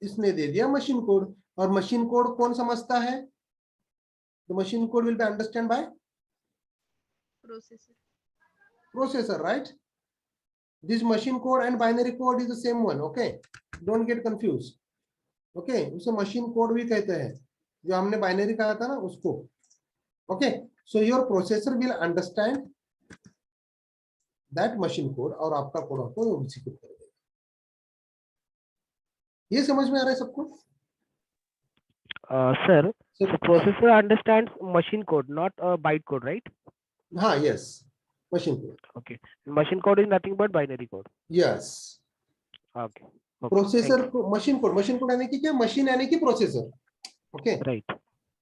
इसने दे दिया मशीन कोड. और मशीन कोड कौन समझता है? तो machine code will be understand by processor, right. This machine code and binary code is the same one. Okay, don't get confused. Okay, उसे machine code भी कहते हैं, जो हमने binary कहा था ना उसको. Okay, so your processor will understand that machine code और आपका कोड आपको execute कर देगा. ये समझ में आ रहा है सबको? Sir, so processor understands machine code, not byte code, right? हाँ, yes, machine code. Okay. Machine code is nothing but binary code. Yes. Okay. Processor को मशीन कोड यानी कि क्या? मशीन यानी कि प्रोसेसर. ओके. राइट.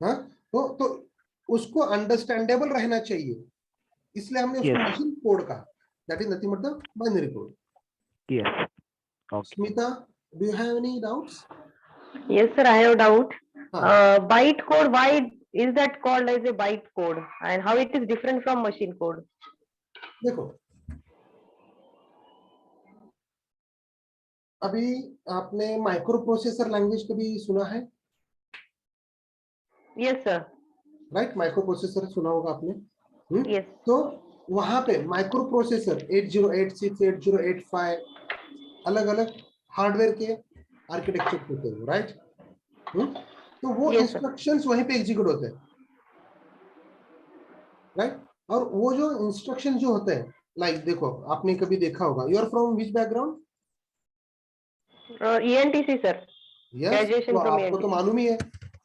हाँ, तो उसको अंडरस्टैंडेबल रहना चाहिए, इसलिए हमने उसको मशीन कोड कहा. That is nothing but the binary code. Yes. Okay. Smita, do you have any doubts? Yes, sir, I have a doubt. हाँ. Byte code, why is that called as a byte code, and how it is different from machine code? देखो अभी आपने micro processor language कभी सुना है? Yes, sir. Right, micro processor सुना होगा आपने। Yes. तो वहां पे माइक्रो प्रोसेसर 8086 8085 अलग अलग हार्डवेयर के आर्किटेक्चर होते हैं, राइट। तो वो Yes, sir. इंस्ट्रक्शंस वहीं पे एग्जीक्यूट होते हैं, राइट। और वो जो इंस्ट्रक्शन जो होते हैं, लाइक देखो आपने कभी देखा होगा, you are from which background? ENTC, sir. Yes, Graduation तो from आपको तो ENTC. मालूम ही है।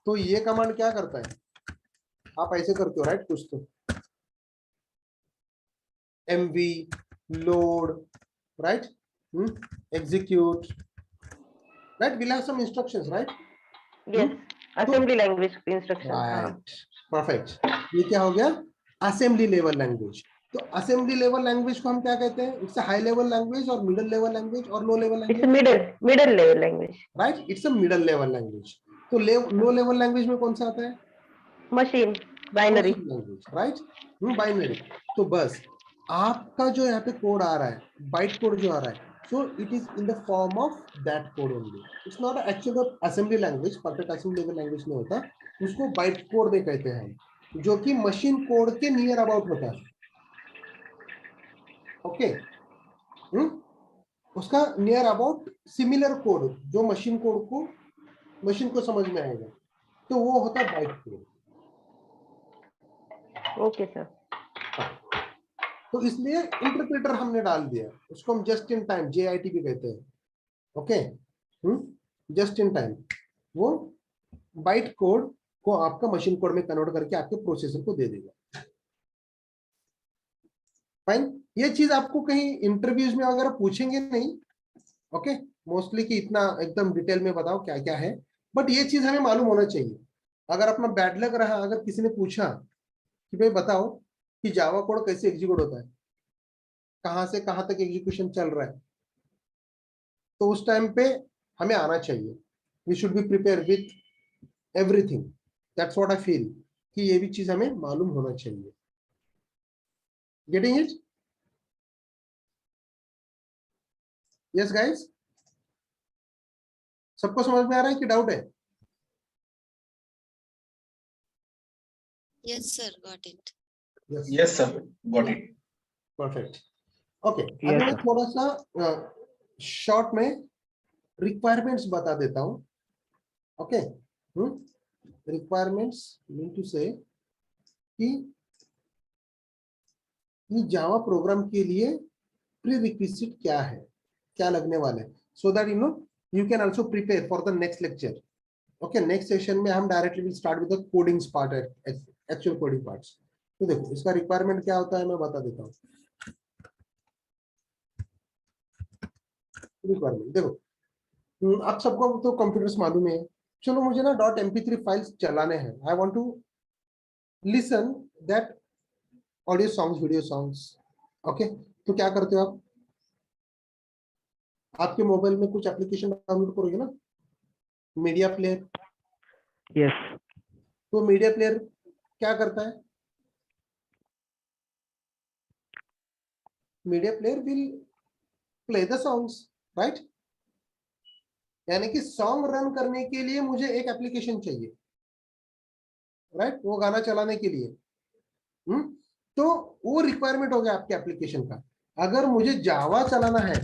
तो ये कमांड क्या करता है, आप ऐसे करते हो, राइट, कुछ तो mv load, right, execute, right, we'll have some instructions, right? Yes. Assembly language instructions. Right, perfect. ये क्या हो गया, असेंबली लेवल लैंग्वेज। तो असेंबली लेवल लैंग्वेज को हम क्या कहते हैं? It's a high level language और मिडिल लेवल लैंग्वेज और low level It's a language, middle level language. Right, it's a middle level language. तो लो लेवल लैंग्वेज में कौन सा आता है? Machine. Binary. Language, right, binary. तो बस आपका जो यहाँ पे कोड आ रहा है, बाइट कोड जो आ रहा है, so it is in the form of that code only. It's not actual assembly language, perfect assembly level language नहीं होता, उसको बाइट कोड में कहते हैं, जो कि मशीन कोड के नियर अबाउट होता है। ओके, उसका नियर अबाउट सिमिलर कोड जो मशीन कोड को मशीन को समझ में आएगा, तो वो होता है बाइट कोड। Okay, sir. तो इसलिए इंटरप्रेटर हमने डाल दिया, उसको हम जस्ट इन टाइम JIT भी कहते हैं। ओके, जस्ट इन टाइम वो बाइट कोड को आपका मशीन कोड में कन्वर्ट करके आपके प्रोसेसर को दे देगा। फाइन, ये चीज आपको कहीं इंटरव्यूज में वगैरह पूछेंगे नहीं, ओके, मोस्टली कि इतना एकदम डिटेल में बताओ क्या क्या है, बट ये चीज हमें मालूम होना चाहिए। अगर अपना बैड लक रहा, अगर किसी ने पूछा कि भाई बताओ कि जावा कोड कैसे एग्जीक्यूट होता है, कहां से कहां तक एग्जीक्यूशन चल रहा है, तो उस टाइम पे हमें आना चाहिए। We should be prepare with everything, that's what I feel, कि ये भी चीज हमें मालूम होना चाहिए। Getting it? यस गाइस, सबको समझ में आ रहा है कि डाउट है? Yes, sir, got it. Yes, sir. Got it. Perfect. Okay, Yes, अभी मैं sir. थोड़ा सा शॉर्ट में रिक्वायरमेंट्स बता देता हूं। ओके, रिक्वायरमेंट्स मीन टू से कि जावा प्रोग्राम के लिए प्री रिक्विजिट क्या है, क्या लगने वाला है, so that you know you can also prepare for the next lecture. Okay, next session में हम directly will start with the codings part, actual coding parts. तो देखो इसका रिक्वायरमेंट क्या होता है, मैं बता देता हूँ। रिक्वायरमेंट देखो, आप सबको तो कंप्यूटर्स मालूम है, चलो मुझे ना .mp3 फाइल्स चलाने हैं, I want to listen that audio songs, video songs. Okay, तो क्या करते हो आप, आपके मोबाइल में कुछ एप्लीकेशन डाउनलोड करोगे ना, मीडिया प्लेयर। Yes. तो मीडिया प्लेयर क्या करता है, media player will play the songs, right. यानी कि सॉन्ग रन करने के लिए मुझे एक एप्लीकेशन चाहिए, राइट, वो गाना चलाने के लिए। तो वो रिक्वायरमेंट हो गया आपके एप्लीकेशन का। अगर मुझे जावा चलाना है,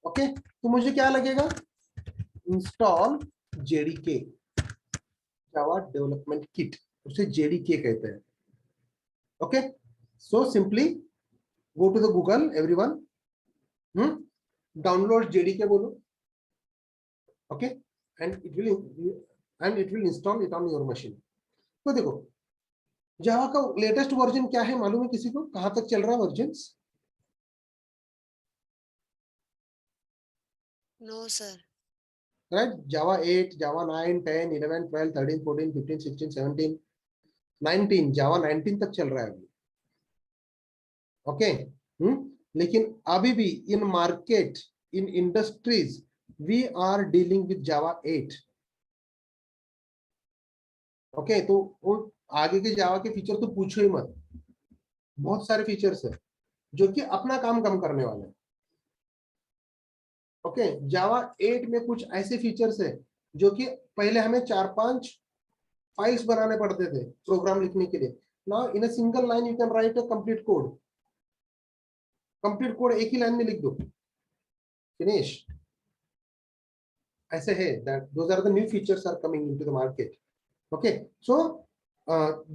ओके, तो मुझे क्या लगेगा, install JDK, Java development kit, उसे JDK कहते हैं। Okay, so simply go to the Google everyone, download JDK बोलो, okay, and it will install it on your machine. तो देखो जावा का लेटेस्ट वर्जन क्या है, मालूम है किसी को, कहां तक चल रहा है वर्जन्स? No, sir. राइट, जावा 8, जावा 9, 10, 11, 12, 13, 14, 15, 16, 17, 19, जावा 19 तक चल रहा है अभी। ओके, लेकिन अभी भी in market, in industries, we are dealing with Java 8। Okay, तो वो आगे के जावा के फीचर तो पूछो ही मत, बहुत सारे फीचर्स है जो कि अपना काम कम करने वाले हैं। ओके, जावा 8 में कुछ ऐसे फीचर्स है जो कि पहले हमें 4-5 फाइल्स बनाने पड़ते थे प्रोग्राम लिखने के लिए. Now in a single line you can right a complete code. Complete code एक ही लाइन में लिख दो, फिनिश. ऐसे है that those are the new features are coming into the market. Okay, so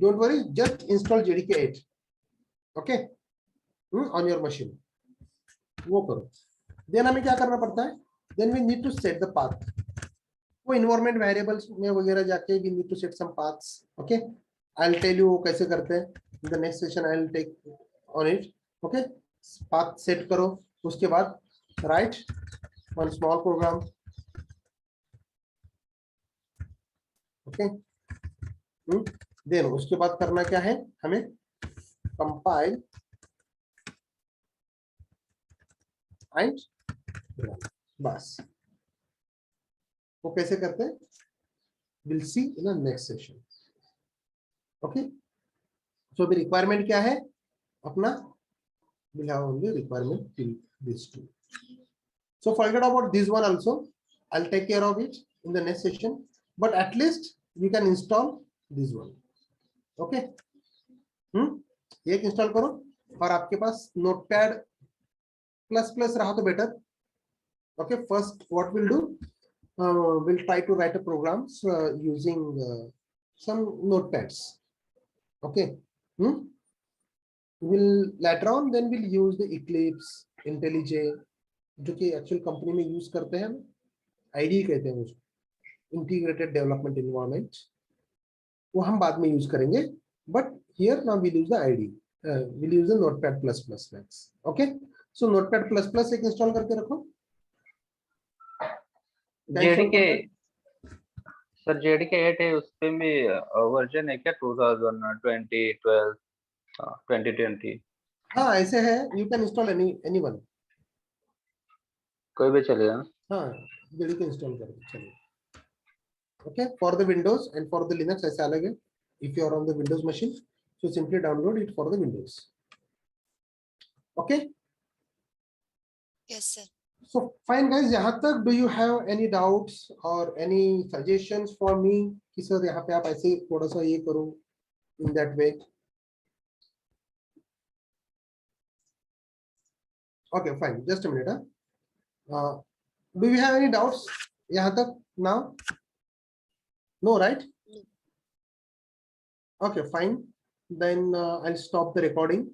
don't worry, just install JDK 8. Okay, on your machine. वो करो. Then हमें क्या करना पड़ता है? Then we need to set the path. वो environment variables में वगैरह जाके we need to set some paths. Okay, I'll tell you कैसे करते हैं. In the next session I'll take on it. Okay, path set करो. उसके बाद write one small program. Okay, then उसके बाद करना क्या है हमें? Compile and run. बस. वो कैसे करते हैं? We'll see in the next session. Okay, so the requirement क्या है अपना? We'll have only requirement till these two. So forget about this one also. I'll take care of it in the next session. But at least you can install this one. Okay, एक install करो और आपके पास notepad plus plus रहा तो better. Okay, first what we'll do, we'll try to write a programs using some notepads. Okay, we'll later on then we'll use the Eclipse, IntelliJ, जो कि actual company में use करते हैं, ID कहते हैं उसको, इंटीग्रेटेड डेवलपमेंट एनवायरनमेंट. वो हम बाद में यूज करेंगे, but here now we use the ID, we use the Notepad plus plus max. Okay, so Notepad plus plus एक इंस्टॉल करके रखो. जेडीके सर, जेडीके 8 है, उस पे भी वर्जन है क्या 2020, 12, 2020? हाँ ऐसे है, यू कैन इंस्टॉल एनीवन, कोई भी चलेगा. हाँ जेडीके इंस्टॉल करो, चलिए. Okay, for the Windows and for the Linux ऐसा अलग है. If you are on the Windows machine, so simply download it for the Windows. Okay. Yes, sir. So fine guys, यहाँ तक do you have any doubts or any suggestions for me कि sir यहाँ पे आप ऐसे थोड़ा सा ये करो in that way? Okay, fine. Just a minute. Do you have any doubts यहाँ तक now? No, right? Okay, fine. Then I'll stop the recording.